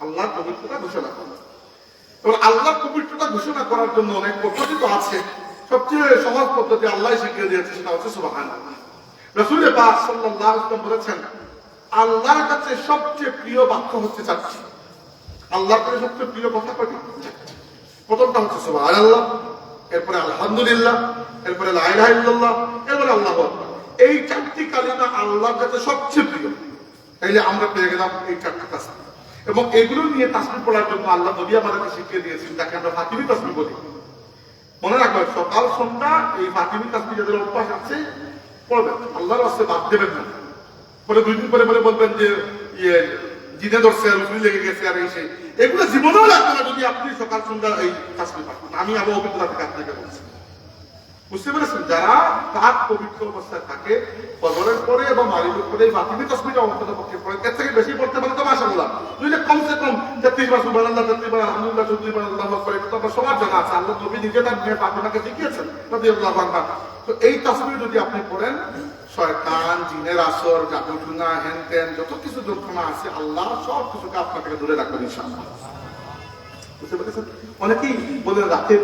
আল্লাহর পবিত্রতা ঘোষণা করা। এবং আল্লাহর পবিত্রতা ঘোষণা করার জন্য অনেক পদ্ধতি তো আছে। সবচেয়ে সহজ পদ্ধতি আল্লাহ শিখিয়ে দিয়েছে, সেটা হচ্ছে সুবহানাল্লাহ। রাসূল পাক সাল্লাল্লাহু আলাইহি ওয়াসাল্লাম বলেছেন, আল্লাহর কাছে সবচেয়ে প্রিয় বাক্য হচ্ছে চারটি। আল্লাহর কাছে সবচেয়ে প্রিয় কথা কয়টি? প্রথমটা হচ্ছে সুবহানাল্লাহ, এরপরে আলহামদুলিল্লাহ, এরপরে লা ইলাহা ইল্লাল্লাহ, এরপরে আল্লাহু আকবার। এই চারটি কালিমা আল্লাহর কাছে সবচেয়ে প্রিয়। তাইলে আমরা পেয়ে গেলাম এই চারটি তাসবিহ। এবং এগুলো নিয়ে তাসবিহ পড়ার জন্য আল্লাহ নবী আমাদেরকে শিখিয়ে দিয়েছেন, যাকে আমরা ফাতিমি তাসবিহ বলি। মনে রাখবেন, সকাল সন্ধ্যা এই ফাতিমি তাসবিহ যাদের অভ্যাস আছে পড়বেন, আল্লাহর রাস্তায় বাদ দেবেন না। পরে 2 দিন পরে বলবেন যে জিনে ধরছে, রুফি লেগে গেছে, আর এই সেই, এগুলো জীবনেও লাগবে না যদি আপনি সকাল সন্ধ্যা এই তাসবিহ পাঠেন। আমি আমার অভিজ্ঞতা থেকে আপনাকে বলছি, বুঝতে পেরেছেন? যারা পাক পবিত্র অবস্থায় থাকে, ফজরের পরে এবং মাগরিবের পরে এই ফাতিমি তাসবিহটা অন্তত পক্ষে পড়েন। এর থেকে বেশি পড়তে পারেন তো মাশাআল্লাহ, নইলে কমসে কম 33 বার সুবহানাল্লাহ, 33 বার আলহামদুলিল্লাহ, 34 বার আল্লাহু আকবার, এটা তো আমরা সবার জানা আছে। আল্লাহ নবী নিজে তার মেয়ে ফাতিমাকে শিখিয়েছেন রাদিয়াল্লাহু আনহা। তো এই তাসবিহ যদি আপনি পড়েন, শয়তান, জিনের আসর, জাদুটুনা, হেনতেন যত কিছু যন্ত্রণা আছে, আল্লাহ সব কিছুকে আপনার থেকে দূরে রাখবেন ইনশাআল্লাহ। বুঝতে পেরেছেন? অনেকেই বলে রাতে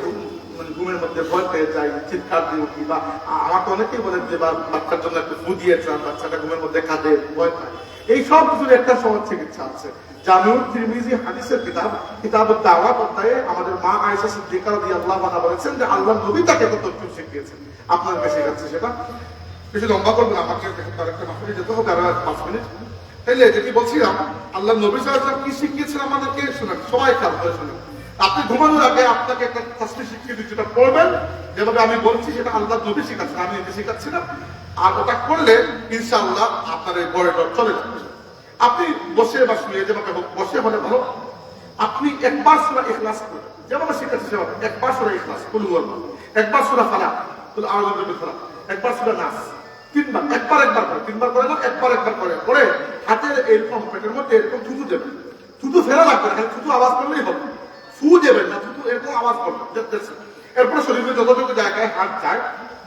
ঘুমের মধ্যে ভয় পেয়ে যায়, চিৎকার দিয়ে উঠি, বা আমাকে অনেকেই বলেন যে বাচ্চার জন্য একটু ফু দিয়েছিলাম, বাচ্চাটা ঘুমের মধ্যে কাঁদে, ভয় পায়। এই সব কিছুর একটা সহজ চিকিৎসা আছে। জামিউত তিরমিজি হাদিসের কিতাবুত দাওয়াত অধ্যায়ে আমাদের মা আয়েশা সিদ্দিকা রাদিয়াল্লাহু আনহা বলেছেন যে আল্লাহ নবী তাকে কত তথ্য শিখিয়েছেন। আপনাদের শিখাচ্ছে, সেটা বেশি লম্বা করবেন, আমাকে আরেকটা মাহফিলে যেতে হবে, আর 5 মিনিট। তাইলে যেটি বলছিলাম, আল্লাহ নবী সাল্লাল্লাহু আলাইহি ওয়াসাল্লাম কি শিখিয়েছেন আমাদেরকে শুনেন, সবাই খেয়াল করে শুনেন। আপনি ঘুমানোর আগে আপনাকে একটা তাসবিহ শিখিয়ে দিচ্ছি, যেটা পড়বেন যেভাবে আমি বলছি, সেটা আল্লাহ নবী শিখাচ্ছেন, আমি নিজে শিখাচ্ছি না। আর ওটা করলে ইনশাআল্লাহ আপনার এই বয়টা চলে যাবে। আপনি বসে বা শুয়ে, যেভাবে বসে হলে ভালো, আপনি একবার সূরা ইখলাস করবেন, যেভাবে শিখাচ্ছি সেভাবে। একবার সূরা ইখলাস, কুল হুয়াল্লাহ, একবার সূরা ফালাক, কুল আউযু বিরাব্বিল ফালাক, একবার সূরা নাস, 3 বার, একবার করে, 3 বার করে না, একবার করে পড়ে হাতের এরকম পেটের মধ্যে এরকম থুতু দেবেন। থুতু ফেরা লাগবে না, খালি থুতু আওয়াজ করলেই হবে। ফু দেবেন না, থুতু এরকম আওয়াজ করবেন। এরপরে শরীরে যতটুকু জায়গায় হাত যায়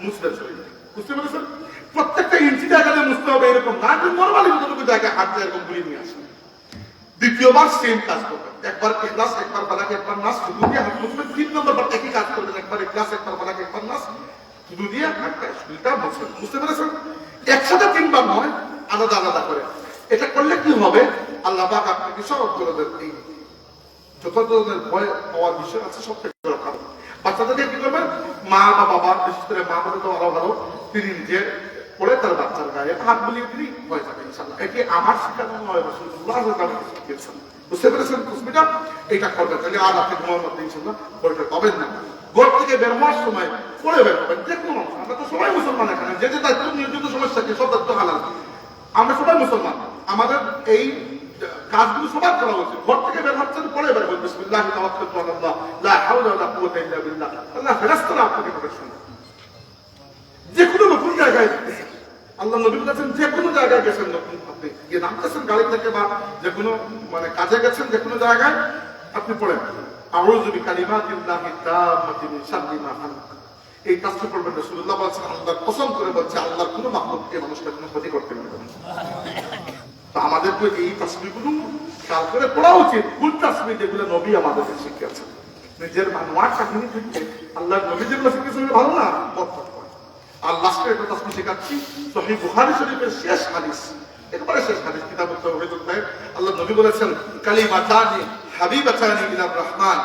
মুছবেন শরীরে, বুঝতে পেরেছেন? প্রত্যেকটা ইঞ্চি জায়গাতে মুছতে হবে, এরকম না যে নরমালি যতটুকু জায়গায় হাত যায় এরকম ঘুরিয়ে নিয়ে আসবেন। দ্বিতীয়বার সেম কাজ করবেন, একবার ইখলাস, একবার ফালাক, একবার নাস, থুতু দিয়ে হাত মুছবেন। 3 নম্বরবার একই কাজ করবেন, একবার ইখলাস, একবার ফালাক, একবার নাস, থুতু দিয়ে হাতটা শরীরটা মুছবেন, বুঝতে পেরেছেন? একসাথে 3 বার নয়, আলাদা আলাদা করে। এটা করলে কি হবে? আল্লাহ পাক আপনাকে সব ধরনের এই যত ধরনের ভয় পাওয়ার বিষয় আছে সব থেকে রক্ষা করবে। বাচ্চাদেরকে কি করবেন? মা বা বাবা, বিশেষ করে মা বলে তো আরো ভালো, তিনি নিজে পড়ে তার বাচ্চার গায়ে হাত বুলিয়ে দিলেই ভয় যাবে ইনশাআল্লাহ। এটি আমার শিখানো নয়, রাসূলুল্লাহ সাল্লাল্লাহু আলাইহি ওয়াসাল্লাম শিখিয়েছেন, বুঝতে পেরেছেন? কুসমিটা এটা করবেন, তাহলে আর আপনি ঘুমানোর মধ্যে ইনশাআল্লাহ ভয়টা পাবেন না। ঘর থেকে বের হওয়ার সময় পড়ে বের হবেন, যে কোনো মানুষ, আমরা তো সবাই মুসলমান এখানে, যে যে দায়িত্ব নিয়োজিত সমস্যা কি, সব দায়িত্ব হালাল, আমরা সবাই মুসলমান, আমাদের এই কাজগুলো সবার করা উচিত। ঘর থেকে বের হচ্ছেন, পরে বের করবেন, বিসমিল্লাহি তাওয়াক্কালতু আলাল্লাহ, লা হাওলা ওয়ালা কুওয়াতা ইল্লা বিল্লাহ। আল্লাহ ফেরেশতারা আপনাকে প্রোটেকশন দেবে। যে কোনো নতুন জায়গায় গেছেন, আল্লাহ নবী বলেছেন, যে কোনো জায়গায় গেছেন, নতুন আপনি গিয়ে নামতেছেন গাড়ি থেকে, বা যে কোনো কাজে গেছেন, যে কোনো জায়গায় আপনি পড়েন আউযু বিকালিমাতিল্লাহি তাম্মাতি মিন শাররি মা খালাক। এই কাজটা করবেন। রাসূলুল্লাহ বলেছেন, আল্লাহ কসম করে বলছে, আল্লাহর কোনো মাখলুক এই মানুষটা কোনো ক্ষতি করতে পারবে না। আমাদেরকে এই তাসবিহগুলো খেয়াল করে পড়া উচিত। ভুল তাসবিহ যেগুলো নবী আমাদেরকে শিখিয়েছেন, নিজের মানওয়ার কাহিনী থেকে আল্লাহর নবী যেগুলো শিখিয়েছেন ভালো না, বরকত হয়। আর লাস্টে একটা তাসবিহ শেখাচ্ছি, সহিহ বুখারী শরীফের শেষ হাদিস, একেবারে শেষ হাদিস, কিতাবুত তাওহীদ এর আল্লাহ নবী বলেছেন, কালিমাতানি হাবিবাতানি ইলার রহমান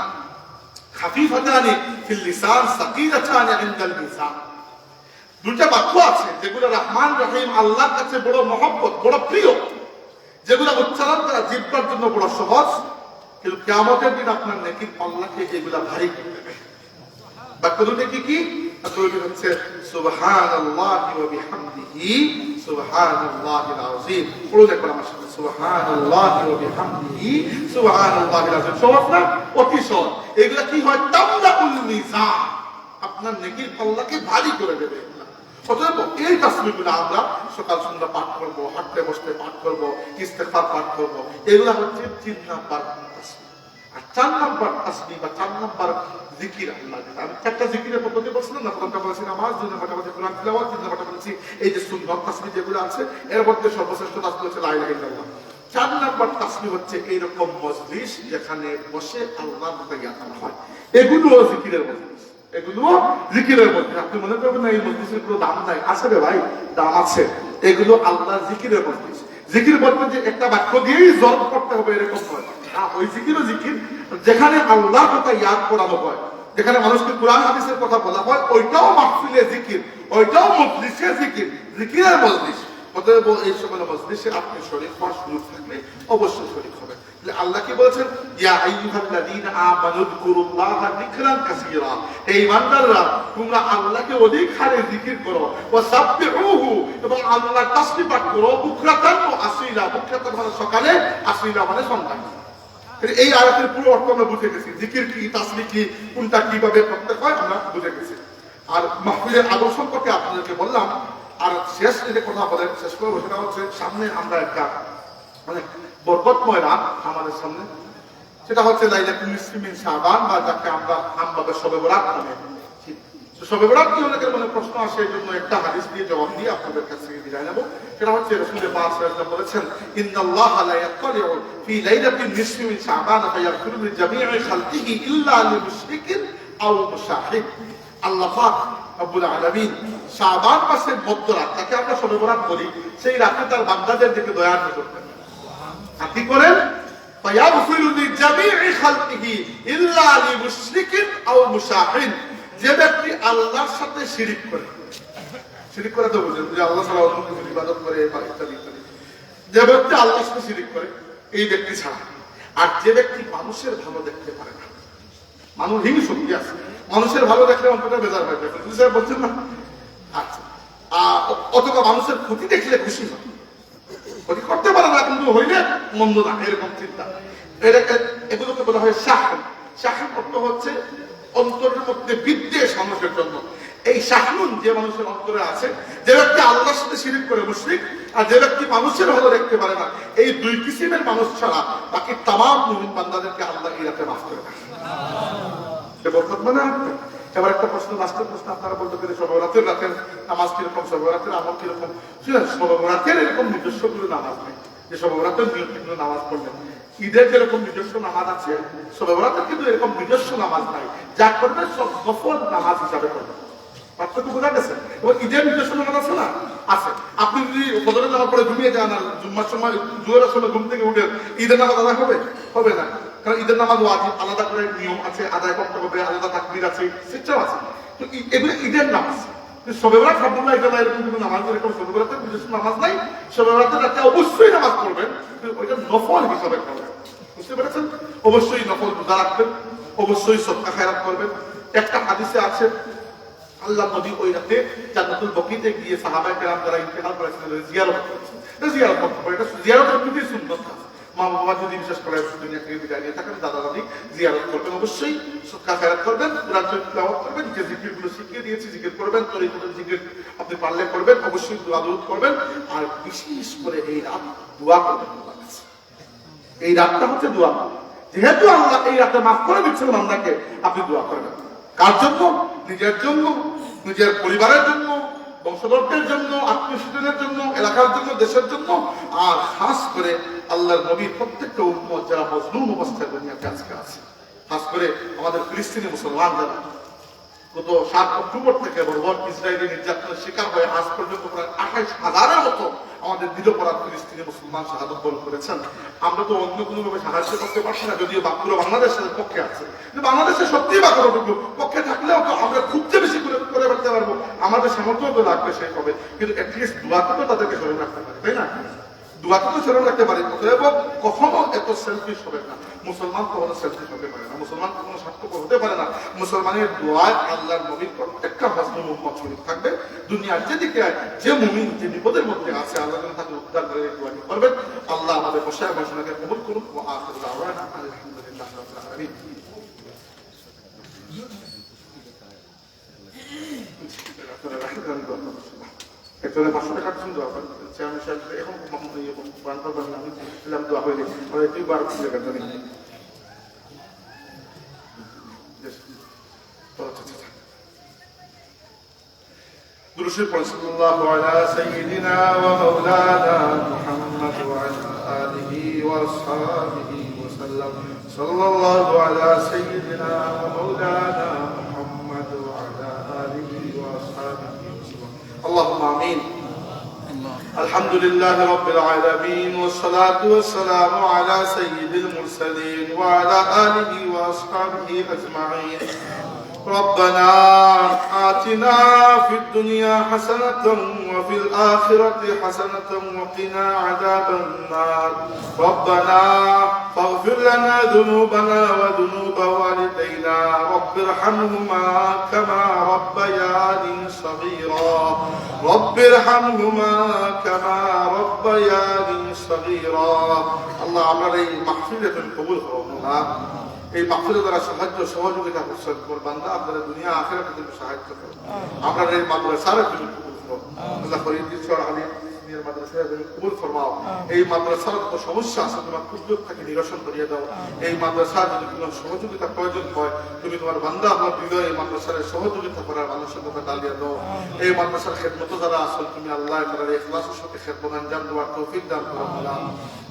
খাফিফাতানি ফিল লিসান সাকিলাতানি ইনদাল মিজান। দুইটা বাক্য আছে যেগুলো রহমান রহিম আল্লাহর কাছে বড় মহব্বত, বড় প্রিয়, যেগুলো উচ্চারণ করা জিহ্বার জন্য বড় সহজ, কিন্তু কিয়ামতের দিন আপনার নেকির পাল্লাকে এগুলা ভারী করে দেবে। বাক্য দুটো কি কি? বাক্যটি হচ্ছে সুবহানাল্লাহি ওয়া বিহামদিহি সুবহানাল্লাহিল আযীম। পড়ো দেখো আমার সাথে, সুবহানাল্লাহি ওয়া বিহামদিহি সুবহানাল্লাহিল আযীম। সহজ না? অতি সহজ। এগুলা কি হয়? তামলাউল মিজান, আপনার নেকির পাল্লাকে ভারী করে দেবে। অতএব এই তাসবিহগুলো আমরা সকাল সন্ধ্যা পাঠ করবো, হাঁটতে বসতে পাঠ করবো, ইস্তেগফার পাঠ করবো। এগুলা হচ্ছে 3 নাম্বার তাসবিহ। আর 4 নাম্বার তাসবিহ বা 4 নাম্বার জিকির আল্লাহ। আমি 4টা জিকিরের পদ্ধতি বলছিলাম না, প্রথমটা বলেছি নামাজ, 2 নাম্বারটা বলেছি কোরআন তিলাওয়াত, 3 নাম্বারটা বলেছি এই যে সুন্নাত তাসবিহ যেগুলো আছে, এর মধ্যে সর্বশ্রেষ্ঠ তাসবিহ হচ্ছে লা ইলাহা ইল্লাল্লাহ। 4 নাম্বার তাসবিহ হচ্ছে এইরকম মজলিস যেখানে বসে আল্লাহর কথা জ্ঞান হয়। এগুলো জিকিরের মজলিস, এগুলো জিকিরের মধ্যে। আপনি মনে করবেন না এই মজলিসের কোনো দাম নাই, আছে রে ভাই, দাম আছে। এগুলো আল্লাহর জিকিরের মজলিস। জিকির বলতে যে একটা বাক্য দিয়েই জব করতে হবে এরকম নয়। ওই জিকিরও জিকির যেখানে আল্লাহর কথা ইয়াদ করানো হয়, যেখানে মানুষকে কোরআন হাদিসের কথা বলা হয়, ওইটাও মাহফিলে জিকির, ওইটাও মজলিসে জিকির, জিকিরের মজলিস। অতএব এই সকল মজলিসে আপনি শরীক হওয়ার সুযোগ থাকলে অবশ্যই শরীক হবেন। আল্লাহ কি বলেছেন? ইয়া আইয়ুহাল্লাযীনা আমানু যিকুরুল্লাহা যিকরান কাসীরা। এই ইমানদাররা তোমরা আল্লাহকে অধিক হারে জিকির করো, ওয়া সাব্বিহুহু, এবং আল্লাহর তাসবিহ পাঠ করো, বুকরাতান ওয়া আসীলা। বুকরাতান মানে সকালে, আসীলা মানে সন্ধ্যায়। এই আয়াতের পুরো অর্থ আমরা বুঝে গেছি। জিকির কি, তাসবিহ কি, কোনটা কিভাবে করতে হয় আমরা বুঝে গেছি। আর মাহফিলের আদব সম্পর্কে আপনাদেরকে বললাম। আর শেষ যে কথা বলেন, শেষ করবো, সেটা হচ্ছে সামনে আমরা একটা মানে বরকতময় রাত আমাদের সামনে, সেটা হচ্ছে লাইলাতুল নিসফি মিন শাবান, বা যাকে আমরা আমভাবে শবে বরাত নামে। শবে বরাত কি অনেকের মনে প্রশ্ন আসে, এই জন্য একটা হাদিস দিয়ে জবাব দিয়ে আপনাদের কাছে বিদায় নেব। সেটা হচ্ছে রাসূল পাক সাল্লাল্লাহু আলাইহি ওয়াসাল্লাম বলেছেন, ইন্নাল্লাহা লা ইয়াত্তালিউ ফি লাইলাতিন নিসফি মিন শাবান ফায়াগফিরু লিজামিই খালকিহি ইল্লা লিমুশরিকিন আও মুশাহিদ। আল্লাহ পাক রব্বুল আলামিন শাবান মাসের মধ্যরাত, তাকে আমরা শবে বরাত বলি, সেই রাতে তার বান্দাদের দিকে দয়ার নজর করেন। কি করেন? ফায়াগফিরু লিজামিই খালকিহি ইল্লা লিমুশরিকিন আও মুশাহিদ। যে ব্যক্তি আল্লাহর সাথে শিরিক করে, শিরিক করে তো বুঝেন যে আল্লাহ ছাড়া অন্য কিছু ইবাদত করে বা ইত্যাদি ইত্যাদি, যে ব্যক্তি আল্লাহর সাথে শিরিক করে এই ব্যক্তি ছাড়া। আর যে ব্যক্তি মানুষের ভালো দেখতে পারে না, মানুষ হিংস্র শক্তি আছে, মানুষের ভালো দেখলে অন্তত বেজার হয়ে যায়, বুঝতে বলছেন না? আচ্ছা, অথবা মানুষের ক্ষতি দেখলে খুশি হয়, ক্ষতি করতে পারে না কিন্তু হইলে মন্দ না, এরকম চিন্তা। এগুলোকে বলা হয় শাহন। শাহন অর্থ হচ্ছে অন্তরের মধ্যে বিদ্বেষ মানুষের জন্য। এই শাহনুন যে মানুষের অন্তরে আছে, যে ব্যক্তি আল্লাহর সাথে শিরিক করে মুশরিক, আর যে ব্যক্তি মানুষের ভালো দেখতে পারে না, এই দুই কিসিমের মানুষ ছাড়া বাকি তামাম মুমিন বান্দাদেরকে আল্লাহ এই রাতে মাফ করে দেন। বরকত মানে এবার একটা প্রশ্ন, লাস্টের প্রশ্ন, আপনারা বলতে পারেন শবে বরাতের রাতের নামাজ কিরকম, শবে বরাতের আমল কিরকম? শবে বরাতের এরকম নিজস্ব কোনো নামাজ নেই যে শবে বরাতের নিয়মিত নামাজ পড়লেন। ঈদের যেরকম নিজস্ব নামাজ আছে, শবে বরাতের কিন্তু এরকম নিজস্ব নামাজ নাই। যা করবে সব নফল নামাজ হিসাবে করবে। পার্থক্য বোঝা গেছে? এবং ঈদের নিজস্ব নামাজ আছে না? আছে। আপনি যদি ফজরের নামাজ পড়ে ঘুমিয়ে যান আর জুম্মার সময়, জোহরের সময় ঘুম থেকে উঠে ঈদের নামাজ আদায় হবে? হবে না। কারণ ঈদের নামাজ ওয়াজিব, আলাদা করে নিয়ম আছে, আদায় করতে হবে, আলাদা তাকবীর আছে, সিস্টেম আছে। তো এগুলো ঈদের নামাজ। শবে বরাত আব্দুল্লাহ ইতালা এরকম কোনো নামাজ, এরকম শবে বরাতের নিজস্ব নামাজ নাই। শবে বরাতের রাতে অবশ্যই নামাজ পড়বেন, ওইটা নফল হিসাবে করবেন। বুঝতে পেরেছেন? অবশ্যই নফল রোজা রাখবেন, অবশ্যই সদকা খায়রাত করবেন। একটা হাদিসে আছে আল্লাহ নবী ওই রাতে জান্নাতুল বকিতে গিয়ে সাহাবায়ে কেরাম যারা ইন্তেকাল করেছিলেন জিয়ারত করেছেন। জিয়ারত করতে হবে, এটা জিয়ারতের খুবই সুন্নাত কাজ। মা বাবা যদি বিশেষ করে দুনিয়া থেকে বিদায় নিয়ে থাকেন, দাদা দাদি জিয়ারত করবেন, অবশ্যই সদকা খায়রাত করবেন, কোরআন শরীফ তিলাওয়াত করবেন, যে জিকিরগুলো শিখিয়ে দিয়েছি জিকির করবেন, তরিকতের জিকির আপনি পারলে করবেন, অবশ্যই দোয়া দরুদ করবেন। আর বিশেষ করে এই রাত দোয়া করবেন। এই রাতটা হচ্ছে দোয়া। যেহেতু আল্লাহ এই রাতে মাফ করে দিচ্ছেন বান্দাকে, আপনি দোয়া করবেন। কার জন্য? নিজের জন্য, নিজের পরিবারের জন্য, বংশধরদের জন্য, আত্মীয় স্বজনের জন্য, এলাকার জন্য, দেশের জন্য, আর খাস করে আল্লাহর নবীর প্রত্যেকটা উম্মত যারা মজলুম অবস্থায় দুনিয়াতে আজকে আছে, খাস করে আমাদের ফিলিস্তিনি মুসলমান যারা গত 7 অক্টোবর থেকে বর্বর ইসরায়েলি নির্যাতনের শিকার হয়ে আজ পর্যন্ত প্রায় 28,000-এর মতো আমাদের নিরপরাধ ফিলিস্তিনি মুসলমান শাহাদত বরণ করেছেন। আমরা তো অন্য কোনোভাবে সাহায্য করতে পারছি না, যদিও পুরো বাংলাদেশের পক্ষে আছে, কিন্তু বাংলাদেশের সত্যিই বাকুরটুকু পক্ষে থাকলেও তো আমরা খুব যে বেশি করে ফেলতে পারবো, আমাদের সামর্থ্য তো লাগবে সেই হবে, কিন্তু অ্যাটলিস্ট দোয়াতে তো তাদেরকে স্মরণ রাখতে পারি, তাই না? দোয়াতে তো স্মরণ রাখতে পারি। অতএব কখনো এত সেলফিশ হবে না, মুসলমান কখনো সেলফিশ হতে পারে না, মুসলমান কখনো স্বার্থপর হতে পারে না। মুসলমানের দোয়ায় আল্লাহর নবীর প্রত্যেকটা মাসলুম উম্মত শরীফ থাকবে। দুনিয়ার যেদিকে যে মুমিন যে বিপদের মধ্যে আছে, আল্লাহ যেন তাকে উদ্ধার করে দোয়া করবেন। আল্লাহ আমাদের বসায় বসনাকে কবুল করুন। ওয়া আখিরু দাওয়ানা আলহামদুলিল্লাহি রাব্বিল আলামিন। একজনের 500 টাকার জন্য দোয়া করেন, চেয়ারম্যান সাহেব এখন বান করবেন না, আমি ছিলাম দোয়া হইলে আমাদের 2 বার টাকার জন্য। درود شريف صلى الله على سيدنا ومولانا محمد وعلى آله وأصحابه وسلم. صلى الله على سيدنا ومولانا محمد وعلى آله وأصحابه وسلم. اللهم آمين. الحمد لله رب العالمين، والصلاة والسلام على سيد المرسلين وعلى آله وأصحابه أجمعين. ربنا آتنا في الدنيا حسنة وفي الآخرة حسنة وقنا عذاب النار. ربنا فاغفر لنا ذنوبنا وذنوب والدينا، رب ارحمهما كما ربياني صغيرا. رب ارحمهما كما ربياني صغيرا. الله عمري مغفرة قبول করুন। এই মাহফিলের দ্বারা সাহায্য সহযোগিতা করছেন, তোমার বান্দা আপনারা দুনিয়া আখিরাতে জন্য সাহায্য করুন। আমরা এই মাদ্রাসার জন্য কবুল করুন। আল্লাহ ফরিদপুর আলিয়ার মাদ্রাসার জন্য কবুল ফরমাও। এই মাদ্রাসার যত সমস্যা আছে তোমার কুদরত থেকে নিরসন করিয়ে দাও। এই মাদ্রাসার যদি কোনো সহযোগিতা প্রয়োজন হয়, তুমি তোমার বান্দা আমার হৃদয়ে এই মাদ্রাসার সহযোগিতা করার মানসিকতা ডালিয়ে দাও। এই মাদ্রাসার খেদমত যারা আছেন, তুমি আল্লাহ তাআলার ইখলাসের সাথে খেদমত আঞ্জাম দেওয়ার তৌফিক দান করো আল্লাহ।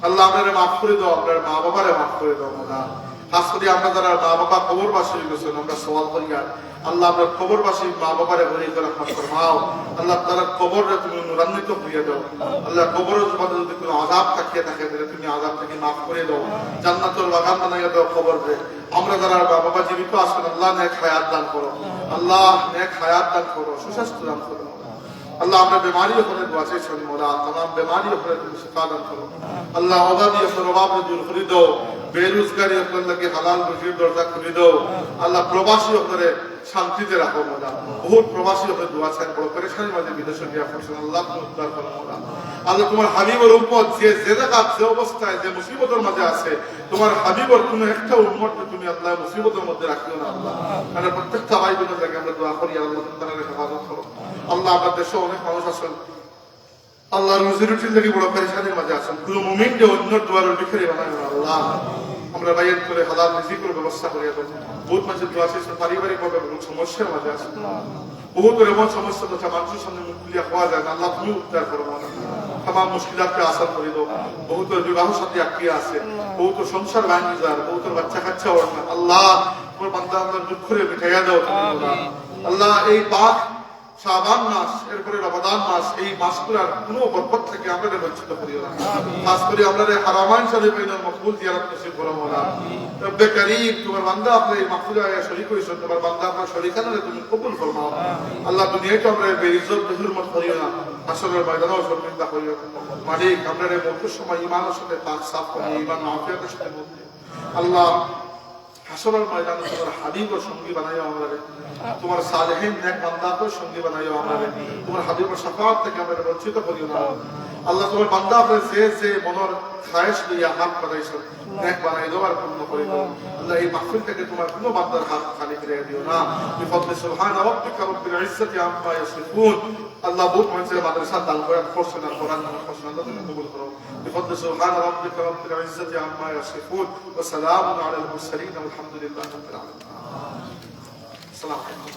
আল্লাহ আপনারে মাফ করে দাও, আপনার মা বাবারে মাফ করে দাও আল্লাহ। খাস করে আমরা যারা মা বাবা কবরবাসী হয়ে গেছেন, আমরা সওয়াল করি আল্লাহ আপনার কবরবাসী মা বাবারে ঘরে করে রহমত ফরমাও। আল্লাহ তাআলা কবরে তুমি নূরান্বিত করিয়ে দাও। আল্লাহ কবরের মধ্যে যদি কোনো আযাব থাকিয়ে থাকে তাহলে তুমি আযাব থেকে মাফ করে দাও, জান্নাতুল বাগান বানাইয়া দাও কবরে। আমরা যারা মা বাবা জীবিত আছেন, আল্লাহ নেক হায়াত দান করো, আল্লাহ নেক হায়াত দান করো, সুস্বাস্থ্য দান করো আল্লাহ। আমরা बीमारियों को दुआ से सुन मौला, तमाम बीमारियों को तुम शिफा दान करो अल्लाह। औलादी अफराब ने दूर कर दो, बेरोजगारी अपन लगे हलाल रुजी दरजा खुली दो अल्लाह। प्रवासी अपने शांतिते রাখো মওলা। বহুত প্রবাসী अपने दुआ से बड़ परेशानी মাঝে বিদেশে গিয়া পড়ছেন, আল্লাহ তুমি উদ্ধার করো মওলা। আল্লাহ তোমার হাবিবের উম্মত যে জায়গা যে অবস্থায় যে মুসিবতের মাঝে আছে, তোমার হাবিবের কোনো একটা উম্মতকে তুমি আল্লাহ মুসিবতের মধ্যে রাখিও না আল্লাহ। আমরা প্রত্যেকটা ভাই বোনের লাগে আমরা দোয়া করি আল্লাহ তুমি তাদের হেফাজত করো আল্লাহ। আমাদের দেশে অনেক মানুষ আছেন আল্লাহ রুজি রুটির লাগি বড় পরেশানির মাঝে আছেন, কোনো মুমিন যে অন্য দুয়ারের ভিখারি বানায় না আল্লাহ। আমরা বাইয়াত করে হালাল রিজিকের ব্যবস্থা করিয়া দেব। বহুত মানুষ দোয়া চাইছে পারিবারিক ভাবে বহুত সমস্যার মাঝে আছে, বহুত এমন সমস্যা তথা মানুষের সামনে মুখ খুলিয়া হওয়া যায় না, আল্লাহ তুমি উদ্ধার করো মওলা। तमाम मुश्किलातকে आसान করে দাও। বহুত বিবাহ সাথী আটকে আছে, বহুত সংসার ভাঙি যায়, বহুত বাচ্চা কাচ্চা ওর না আল্লাহ। তোমার বান্দা আল্লাহর দুঃখ করে মিটাইয়া দাও আল্লাহ। এই পাক শাবান মাস, এরপরে রমাদান মাস, এই মাসগুলোর কোনো বরকত থেকে আমাদের বঞ্চিত করিও না। খাস করে আমাদের হারামাইন শরীফের মকবুল জিয়ারত নসিব করো মওলা। রব্বে কারীম তোমার বান্দা আপনার এই মাহফিলে আয়া শরীক হইছে, তোমার বান্দা আপনার শরীকানে তুমি কবুল ফরমাও আল্লাহ। দুনিয়াতে আমরা বেইজ্জত বেহুরমত করিও না, হাসরের ময়দানেও শর্মিন্দা করিও না মালিক। আমরা এই মৌতের সময় ঈমানের সাথে পাক সাফ করি, ঈমান আফিয়াতের সাথে মধ্যে আল্লাহ। হাসরের ময়দানে তোমার হাবিবের সঙ্গী বানাইও আমাদের, তোমার সালেহিন নেক বান্দাকে সঙ্গী বানাইও আমাদের, তোমার হাবিবের শাফাআত থেকে আমরা বঞ্চিত করিও না আল্লাহ। তোমার বান্দা আপনার যে যে মনের খায়েশ লইয়া হাত বাড়াইছো নেক বানাই দাও আর পূর্ণ করে দাও আল্লাহ। এই মাহফিল থেকে তোমার কোনো বান্দার হাত খালি করে দিও না। বিফদলি সুবহান রাব্বিকা রব্বিল ইজ্জাতি আম্মা ইয়াসিফুন আল্লাহ। বহুত মানুষের মাদ্রাসা দান করে করছেন আর কোরআন করছেন, আল্লাহ তুমি কবুল করো। بفضل سبحان ربك رب العزة عما يصفون وسلام على المرسلين والحمد لله رب العالمين. السلام عليكم.